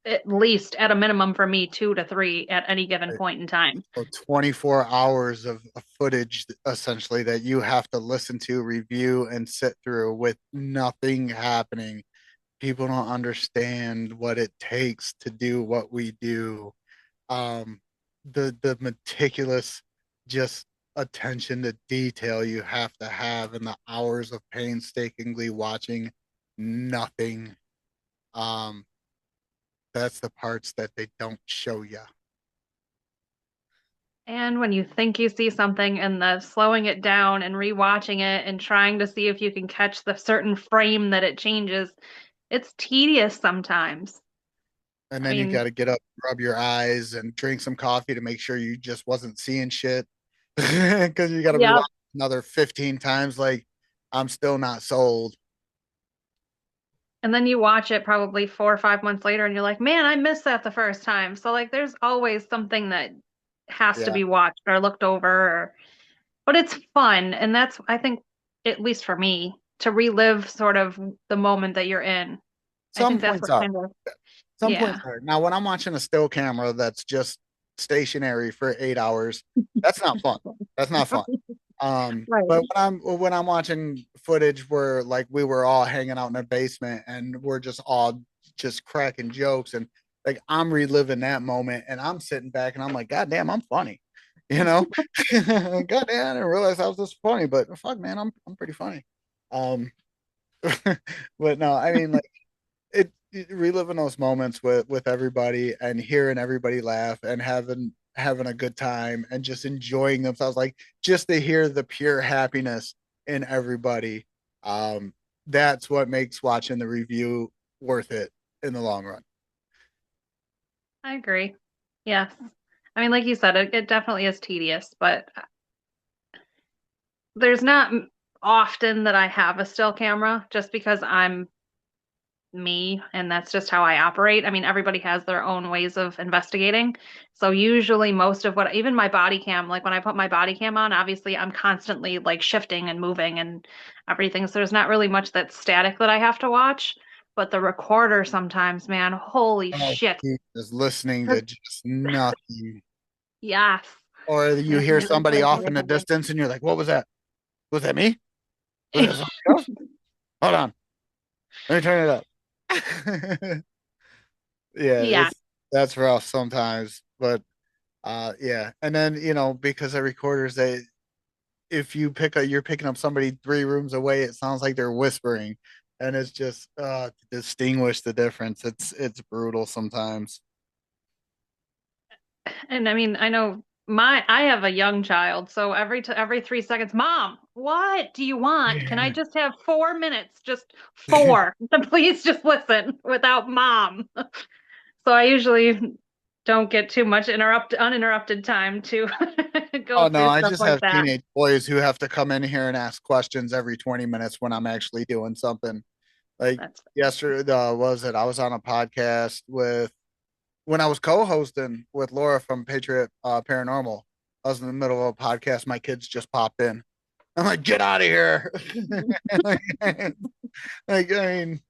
at least at a minimum for me, two to three at any given Uh, point in time. So 24 hours of footage essentially that you have to listen to, review, and sit through with nothing happening. People don't understand what it takes to do what we do. um the meticulous just attention to detail you have to have and the hours of painstakingly watching nothing. um that's the parts that they don't show you. And when you think you see something and the slowing it down and rewatching it and trying to see if you can catch the certain frame that it changes, it's tedious sometimes. And I then you got mean, to get up, rub your eyes, and drink some coffee to make sure you just wasn't seeing shit because you got to yeah. rewatch another 15 times. Like I'm still not sold. And then you watch it probably 4 or 5 months later and you're like, man, I missed that the first time. So like there's always something that has to Yeah, be watched or looked over but it's fun. And that's I think, at least for me, to relive sort of the moment that you're in. I some think that's points what are. kind of Some yeah. points are. Now, when I'm watching a still camera that's just stationary for 8 hours, that's not fun. That's not fun. Right. But when I'm watching footage where like we were all hanging out in a basement and we're just all just cracking jokes and like I'm reliving that moment and I'm sitting back and I'm like, God damn, I'm funny. You know? God damn, I didn't realize I was this funny, but fuck man, I'm pretty funny. Um but no, I mean like reliving those moments with everybody and hearing everybody laugh and having a good time and just enjoying themselves, like just to hear the pure happiness in everybody. That's what makes watching the review worth it in the long run. I agree. Yes. I mean, like you said, it definitely is tedious, but there's not often that I have a still camera just because I'm me, and that's just how I operate. I mean, everybody has their own ways of investigating. So usually most of what, even my body cam, like when I put my body cam on, obviously I'm constantly like shifting and moving and everything. So there's not really much that's static that I have to watch. But the recorder sometimes, man, holy Oh, shit. he is listening 'Cause- to just nothing. yes. Or you And hear it's somebody like, off in the distance and you're like, what was that? Was that me? Was that somebody else? Hold on. Let me turn it up. Yeah, yeah. that's rough sometimes. But yeah. And then, because the recorders they if you're picking up somebody 3 rooms away, it sounds like they're whispering. And it's just to distinguish the difference. It's brutal sometimes. And I mean, I know I have a young child, so every 3 seconds, Mom, what do you want? Can I Yeah. just have 4 minutes? Just four. Please just listen without mom. So I usually don't get too much uninterrupted time to go Oh no, through I stuff just like have that. teenage boys who have to come in here and ask questions every 20 minutes when I'm actually doing something. Like That's yesterday, was it? I was on a podcast when I was co-hosting with Laura from Patriot Paranormal. I was in the middle of a podcast. My kids just popped in. I'm like, get out of here! like, I mean,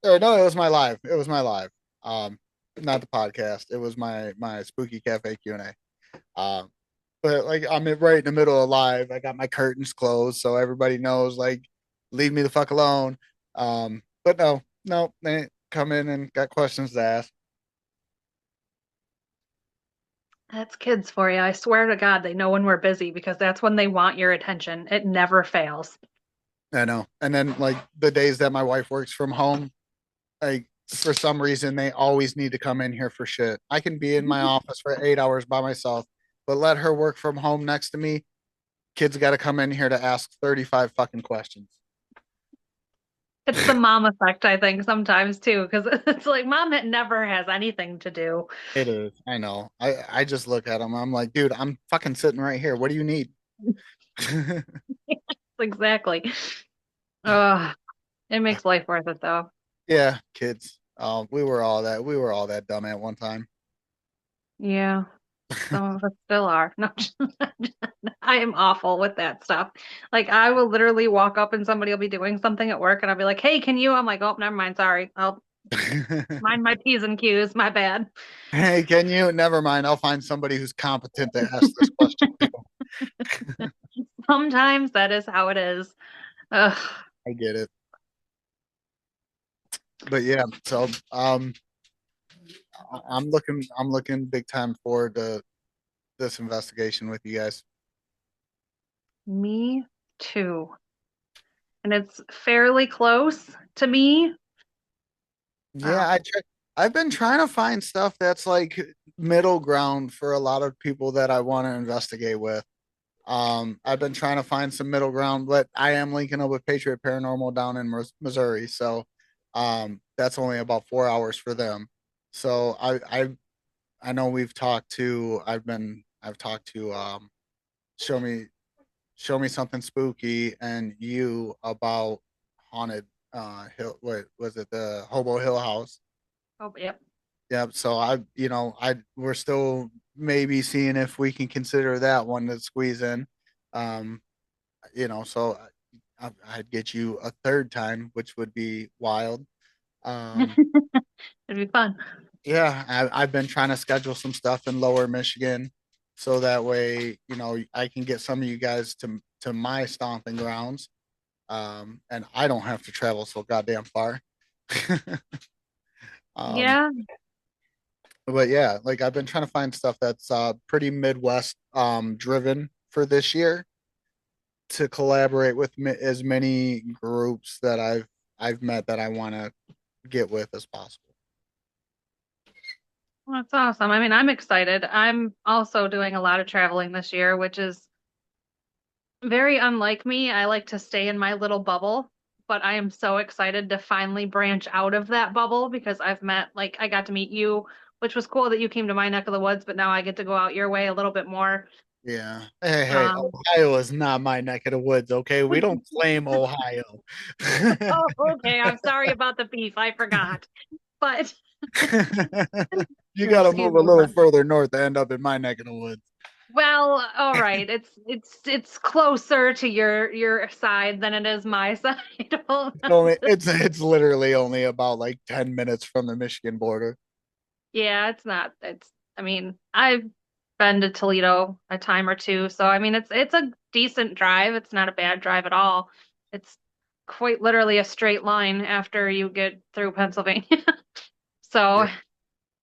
or no, it was my live. It was my live. Um, not the podcast. It was my spooky cafe Q&A. But like I'm right in the middle of live. I got my curtains closed so everybody knows like leave me the fuck alone. But no, no, they come in and got questions to ask. that's kids for you. I swear to God, they know when we're busy because that's when they want your attention. It never fails. I know. And then like the days that my wife works from home, like for some reason they always need to come in here for shit. I can be in my office for 8 hours by myself, but let her work from home next to me. Kids got to come in here to ask 35 fucking questions. It's the mom effect, I think, sometimes too, because it's like mom never has anything to do. It is. I know. I just look at them. I'm like, dude, I'm fucking sitting right here. What do you need? Exactly. Ugh, it makes life worth it though. Yeah, kids. We were all that dumb at one time. Yeah, some of us still are. No, I am awful with that stuff. Like I will literally walk up and somebody will be doing something at work and I'll be like, "Hey, can you?" I'm like, "Oh, never mind. Sorry. I'll mind my P's and Q's. My bad." Hey, can you? Never mind. I'll find somebody who's competent to ask this question too. Sometimes that is how it is. Ugh, I get it. But yeah, so I'm looking big time forward to this investigation with you guys. me too. And it's fairly close to me. Yeah, Wow. I've been trying to find stuff that's like middle ground for a lot of people that I want to investigate with. I've been trying to find some middle ground, but I am linking up with Patriot Paranormal down in Missouri, so that's only about 4 hours for them. So I know we've talked to I've talked to show me show me something spooky and you about haunted hill what was it the Hobo Hill House. Oh, yep. Yep. So we're still maybe seeing if we can consider that one to squeeze in. Um, so I'd get you a third time, which would be wild. Um, It'd be fun. yeah, I've been trying to schedule some stuff in Lower Michigan, so that way, I can get some of you guys to my stomping grounds, and I don't have to travel so goddamn far. um, Yeah, but yeah, like I've been trying to find stuff that's pretty Midwest driven for this year to collaborate with as many groups that I've met that I want to get with as possible. well, that's awesome. I mean, I'm excited. I'm also doing a lot of traveling this year, which is very unlike me. I like to stay in my little bubble, but I am so excited to finally branch out of that bubble because like, I got to meet you, which was cool that you came to my neck of the woods, but now I get to go out your way a little bit more. Yeah. Hey, hey, Um, Ohio is not my neck of the woods, okay? We don't claim Ohio. oh, okay. I'm sorry about the beef. I forgot. But You got to excuse move a me, little but further north to end up in my neck of the woods. well, all right. It's closer to your side than it is my side. Well, It's literally only about like 10 minutes from the Michigan border. yeah, it's not. It's I mean, I've been to Toledo a time or two, so I mean it's a decent drive. It's not a bad drive at all. It's quite literally a straight line after you get through Pennsylvania. So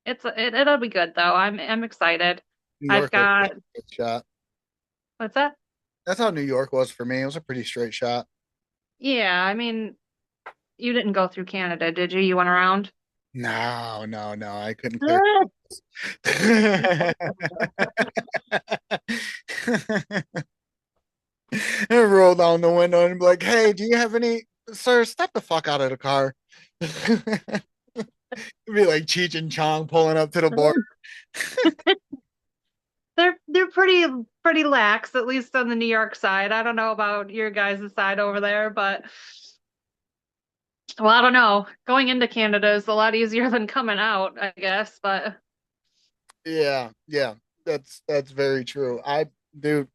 Yeah. it'll be good though. I'm excited. New I've York was a got straight shot. what's that? That's how New York was for me. It was a pretty straight shot. Yeah, I mean, you didn't go through Canada, did you? You went around? No, no, no. I couldn't clear. And roll down the window and be like, "Hey, do you have any, sir? Step the fuck out of the car." Be like Cheech and Chong pulling up to the border. They're pretty lax, at least on the New York side. I don't know about your guys' side over there, but well, I don't know. Going into Canada is a lot easier than coming out, I guess, but Yeah, yeah, that's very true. Dude,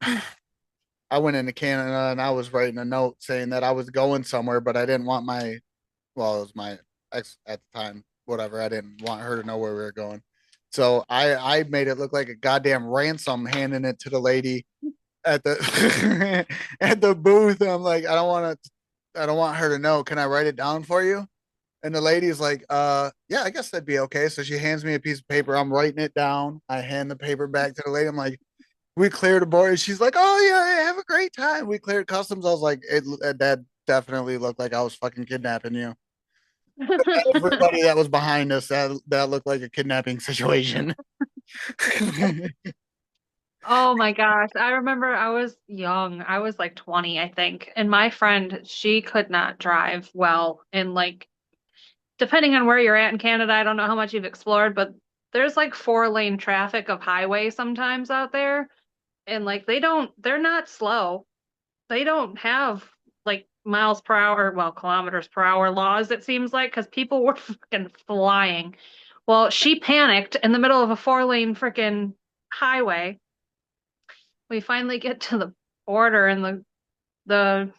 I went into Canada and I was writing a note saying that I was going somewhere, but I didn't want well, it was my ex at the time, whatever. I didn't want her to know where we were going. So I made it look like a goddamn ransom handing it to the lady at the at the booth. I'm like, I don't want her to know. Can I write it down for you? And the lady's like, yeah, I guess that'd be okay. So she hands me a piece of paper. I'm writing it down. I hand the paper back to the lady. I'm like, we cleared the border. She's like, oh yeah, have a great time. We cleared customs. I was like, that definitely looked like I was fucking kidnapping you. Everybody that was behind us, that looked like a kidnapping situation. oh my gosh. I remember I was young. I was like 20, I think. And my friend, she could not drive well. And like, depending on where you're at in Canada, I don't know how much you've explored, but there's like 4-lane traffic of highway sometimes out there. And like, they're not slow. They don't have like miles per hour, well, kilometers per hour laws, it seems like, because people were freaking flying. Well, she panicked in the middle of a 4-lane freaking highway. We finally get to the border and the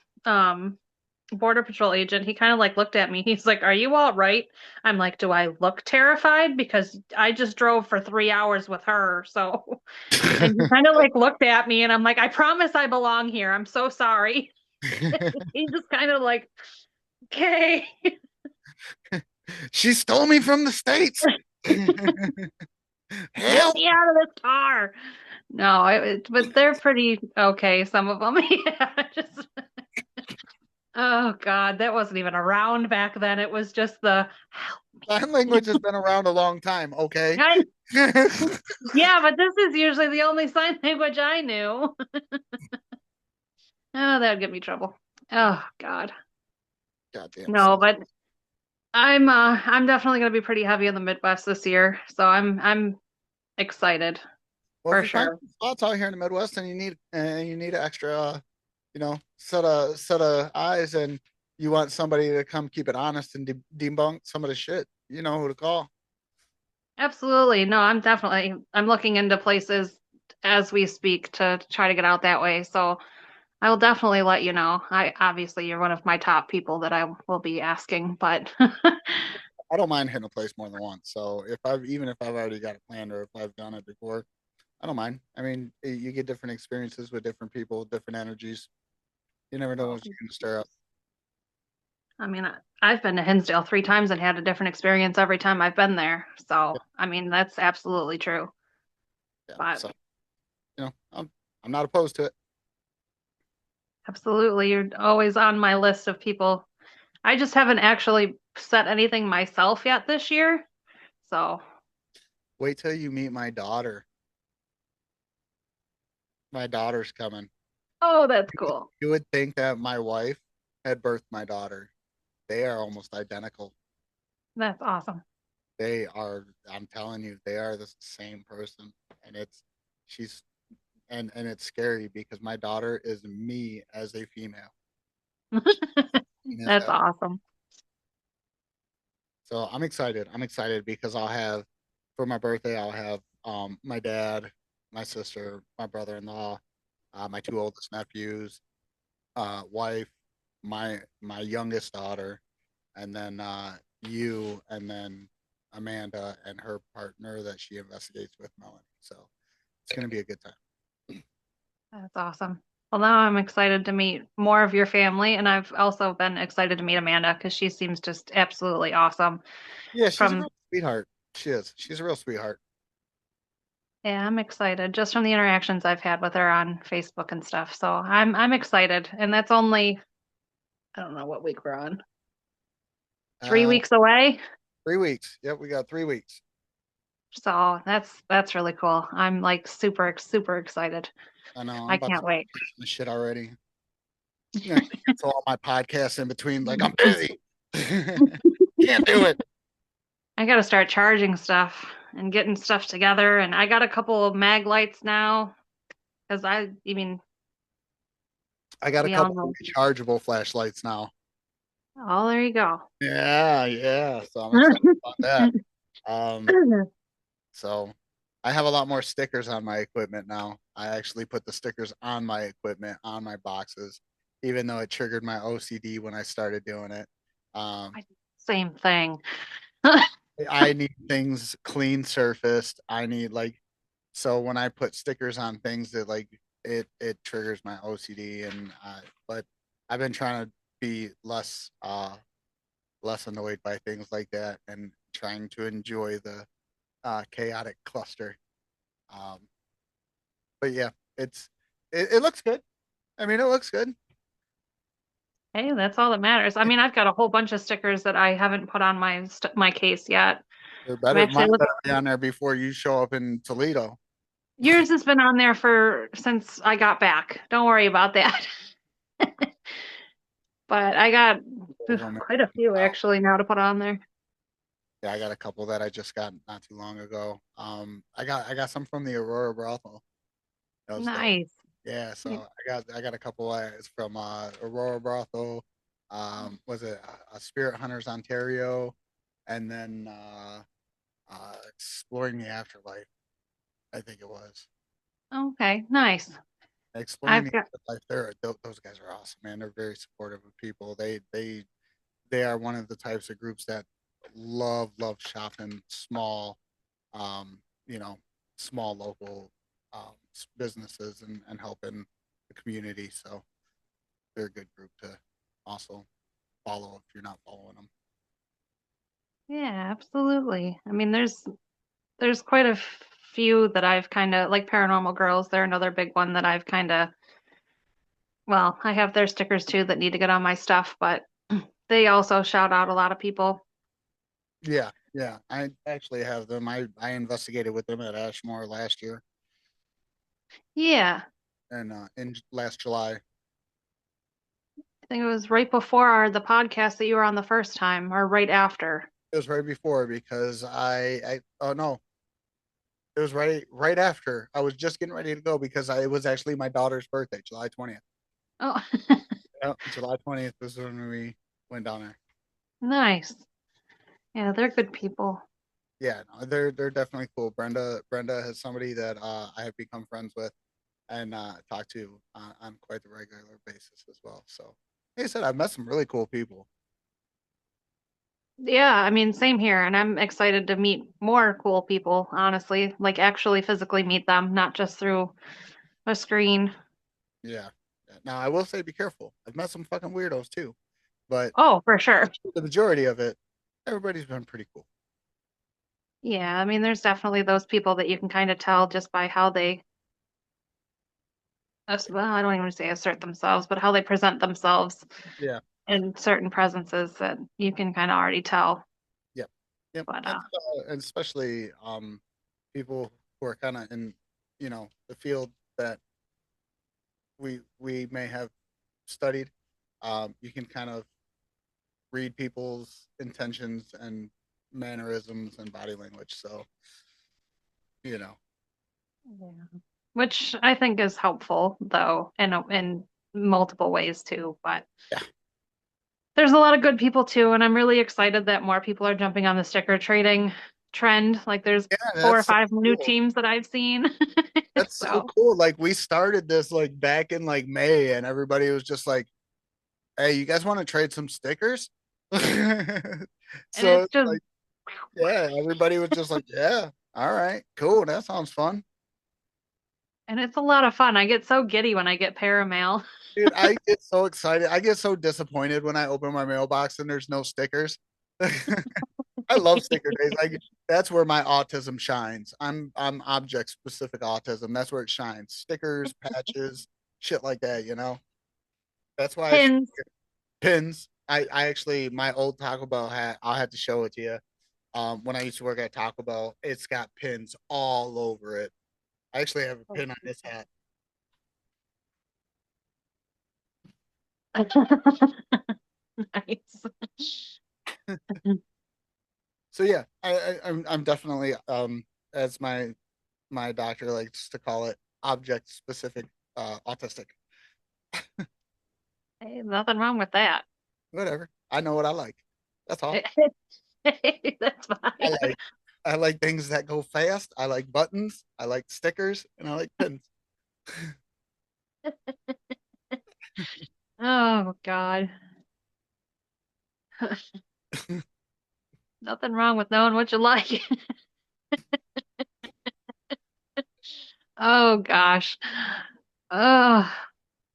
border patrol agent, he kind of like looked at me. He's like, "Are you all right?" I'm like, "Do I look terrified? Because I just drove for 3 hours with her." So, and he kind of like looked at me and I'm like, "I promise I belong here. I'm so sorry." He just kind of like, "Okay." She stole me from the states. Get Help! me out of this car. No, but they're pretty okay, some of them. Yeah, just oh God, that wasn't even around back then. It was just the help Sign language has been around a long time. Okay. me. Yeah, but this is usually the only sign language I knew. Oh, that would get me trouble. Oh God. Goddamn No, son. but I'm definitely gonna be pretty heavy in the Midwest this year. So I'm excited Well, if for you find sure. some spots out here in the Midwest and you need an extra, set of eyes, and you want somebody to come keep it honest and debunk some of the shit, you know who to call. Absolutely. No, I'm looking into places as we speak to try to get out that way. So I will definitely let you know. I obviously you're one of my top people that I will be asking, but I don't mind hitting a place more than once. So even if I've already got it planned or if I've done it before, I don't mind. I mean, you get different experiences with different people, different energies. You never know well, what you're gonna stir up. I mean, I've been to Hinsdale 3 times and had a different experience every time I've been there. So, I mean, that's absolutely true. Yeah. But So I'm not opposed to it. absolutely, you're always on my list of people. I just haven't actually set anything myself yet this year. So, Wait till you meet my daughter. My daughter's coming. oh, that's cool. You would think that my wife had birthed my daughter. They are almost identical. That's awesome. They are, I'm telling you, they are the same person. And she's and it's scary because my daughter is me as a female. She is That's that. awesome. So I'm excited. I'm excited because I'll have for my birthday I'll have my dad, my sister, my brother-in-law, my two oldest nephews, wife, my youngest daughter, and then you, and then Amanda and her partner that she investigates with, Melanie. So it's gonna be a good time. That's awesome. Well, now I'm excited to meet more of your family, and I've also been excited to meet Amanda because she seems just absolutely awesome. Yeah, she's a From real sweetheart. She is. She's a real sweetheart. Yeah, I'm excited just from the interactions I've had with her on Facebook and stuff. So I'm excited, and that's only I don't know what week we're on. three Uh, weeks away. 3 weeks. Yep, we got 3 weeks. So that's really cool. I'm like super excited. I know. I'm I about to can't start wait. canceling this shit already. I'm gonna cancel all my podcasts in between. Like I'm busy. Can't do it. I got to start charging stuff and getting stuff together, and I got a couple of mag lights now because I mean, I got a we all couple of know. rechargeable flashlights now. Oh, there you go. Yeah, yeah. So I'm excited about that. Um, so I have a lot more stickers on my equipment now. I actually put the stickers on my equipment, on my boxes, even though it triggered my OCD when I started doing it. Um, Same thing. I need things clean surfaced. I need like so when I put stickers on things that like it triggers my OCD and but I've been trying to be less annoyed by things like that and trying to enjoy the chaotic cluster. Um, but yeah, it looks good. I mean, it looks good. Hey, that's all that matters. I mean, I've got a whole bunch of stickers that I haven't put on my case yet. They're I'm better. actually Mine look. better be on there before you show up in Toledo. Yours has been on there for since I got back. Don't worry about that. But I got Of them. quite a few actually now to put on there. Yeah, I got a couple that I just got not too long ago. I got some from the Aurora brothel. That was dope. Nice. Yeah, so I got a couple from Aurora brothel. Was it Spirit Hunters Ontario, and then Exploring the Afterlife. I think it was Okay, nice. Exploring I've the got Afterlife. Those guys are awesome, man. They're very supportive of people. They are one of the types of groups that love shopping small, um, you know, small local businesses and helping the community. So they're a good group to also follow if you're not following them. yeah, absolutely. I mean, there's quite a few that I've kind of like Paranormal Girls. They're another big one that I've kind of well, I have their stickers too that need to get on my stuff, but they also shout out a lot of people. Yeah, yeah. I actually have them. I investigated with them at Ashmore last year Yeah, and in last July. I think it was right before the podcast that you were on the first time, or right after. It was right before because I oh no, it was right after. I was just getting ready to go because it was actually my daughter's birthday, July 20th. Oh, Yep, July 20th was when we went down there. nice. Yeah, they're good people. Yeah, no, they're definitely cool. Brenda has somebody that I have become friends with and talk to on quite the regular basis as well. So, like I said, I've met some really cool people. Yeah, I mean, same here, and I'm excited to meet more cool people, honestly, like actually physically meet them, not just through a screen. Yeah. Yeah. Now I will say, be careful. I've met some fucking weirdos too, but Oh, for sure. the majority of it, everybody's been pretty cool. Yeah, I mean, there's definitely those people that you can kind of tell just by how they, well, I don't even want to say assert themselves, but how they present themselves Yeah. Yeah. in certain presences that you can kind of already tell. Yep. Yep. But And especially people who are kind of in the field that we may have studied. You can kind of read people's intentions and mannerisms and body language. So you know, yeah. which I think is helpful though in multiple ways too. But Yeah. there's a lot of good people too, and I'm really excited that more people are jumping on the sticker trading trend. Like there's Yeah, four or that's so five new cool. teams that I've seen. That's so So, cool. Like we started this like back in like May, and everybody was just like, "Hey, you guys want to trade some stickers?" and So it's it's just like, yeah, everybody was just like, "Yeah, all right, cool, that sounds fun." and it's a lot of fun. I get so giddy when I get paramail. Dude, I get so excited. I get so disappointed when I open my mailbox and there's no stickers. I love sticker days. Like that's where my autism shines. I'm object specific autism. That's where it shines. Stickers, patches, shit like that, you know. That's why I Pins. pins. I actually my old Taco Bell hat, I'll have to show it to you. When I used to work at Taco Bell, it's got pins all over it. I actually have a pin on this hat. Nice. So yeah, I'm definitely as my doctor likes to call it, object specific autistic. Hey, nothing wrong with that. Whatever. I know what I like. That's all. That's I fine. like I like things that go fast. I like buttons. I like stickers, and I like pins. Oh God. Nothing wrong with knowing what you like. Oh gosh. Oh,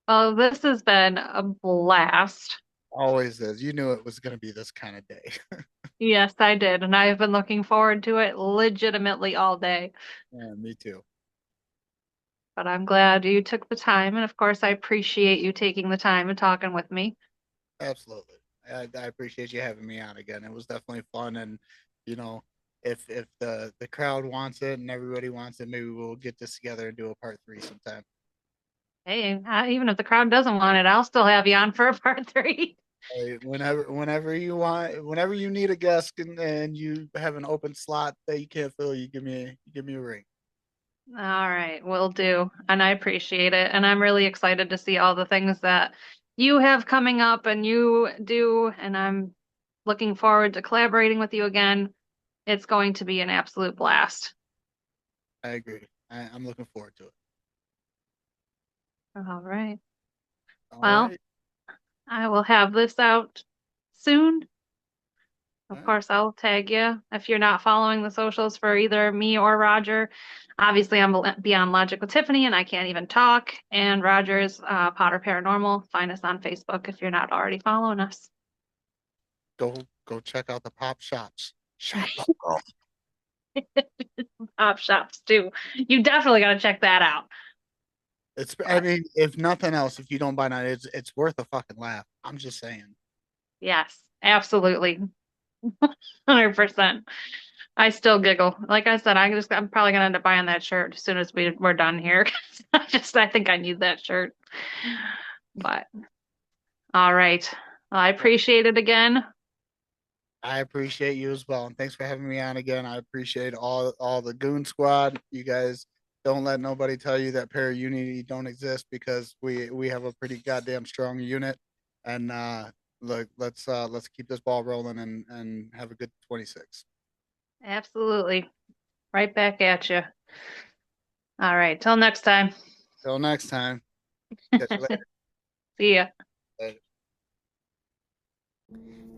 well, this has been a blast. Always is. You knew it was going to be this kind of day. Yes, I did, and I've been looking forward to it legitimately all day. Yeah, me too. But I'm glad you took the time, and of course, I appreciate you taking the time and talking with me. Absolutely. I appreciate you having me on again. It was definitely fun, and you know, if the crowd wants it and everybody wants it, maybe we'll get this together and do a part three sometime. Hey, even if the crowd doesn't want it, I'll still have you on for a part three. Hey, whenever you want, whenever you need a guest and you have an open slot that you can't fill, you give me a ring. All right, will do. And I appreciate it. And I'm really excited to see all the things that you have coming up and you do. And I'm looking forward to collaborating with you again. It's going to be an absolute blast. I agree. I'm looking forward to it. All right. All Well, right. I will have this out soon. All Of right. course, I'll tag you if you're not following the socials for either me or Roger. Obviously, I'm Beyond Logic with Tiffany, and I can't even talk. And Roger's Potter Paranormal. Find us on Facebook if you're not already following us. Go check out the pop shops. Shop up, girl. Pop shops too. You definitely got to check that out. I But mean, if nothing else, if you don't buy none, it's worth a fucking laugh. I'm just saying. yes, absolutely, 100%. I still giggle. Like I said, I'm probably gonna end up buying that shirt as soon as we're done here. I think I need that shirt. But all right. Well, I appreciate it again. I appreciate you as well, and thanks for having me on again. I appreciate all the Goon Squad. You guys don't let nobody tell you that Para Unity don't exist because we have a pretty goddamn strong unit. And look, let's keep this ball rolling and have a good 26. Absolutely. Right back at you. All right. Till next time. Till next time. Catch you See ya. later.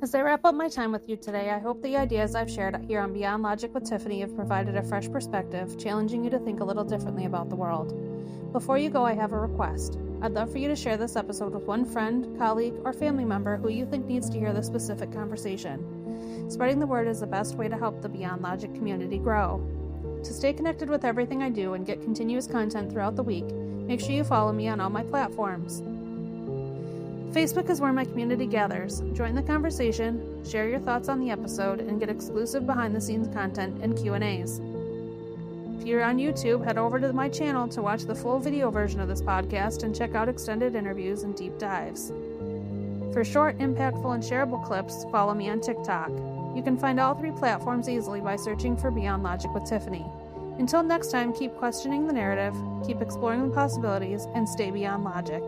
As I wrap up my time with you today, I hope the ideas I've shared here on Beyond Logic with Tiffany have provided a fresh perspective, challenging you to think a little differently about the world. Before you go, I have a request. I'd love for you to share this episode with one friend, colleague, or family member who you think needs to hear this specific conversation. Spreading the word is the best way to help the Beyond Logic community grow. To stay connected with everything I do and get continuous content throughout the week, make sure you follow me on all my platforms. Facebook is where my community gathers. Join the conversation, share your thoughts on the episode, and get exclusive behind-the-scenes content and Q&As. If you're on YouTube, head over to my channel to watch the full video version of this podcast and check out extended interviews and deep dives. For short, impactful, and shareable clips, follow me on TikTok. You can find all three platforms easily by searching for Beyond Logic with Tiffany. Until next time, keep questioning the narrative, keep exploring the possibilities, and stay beyond logic.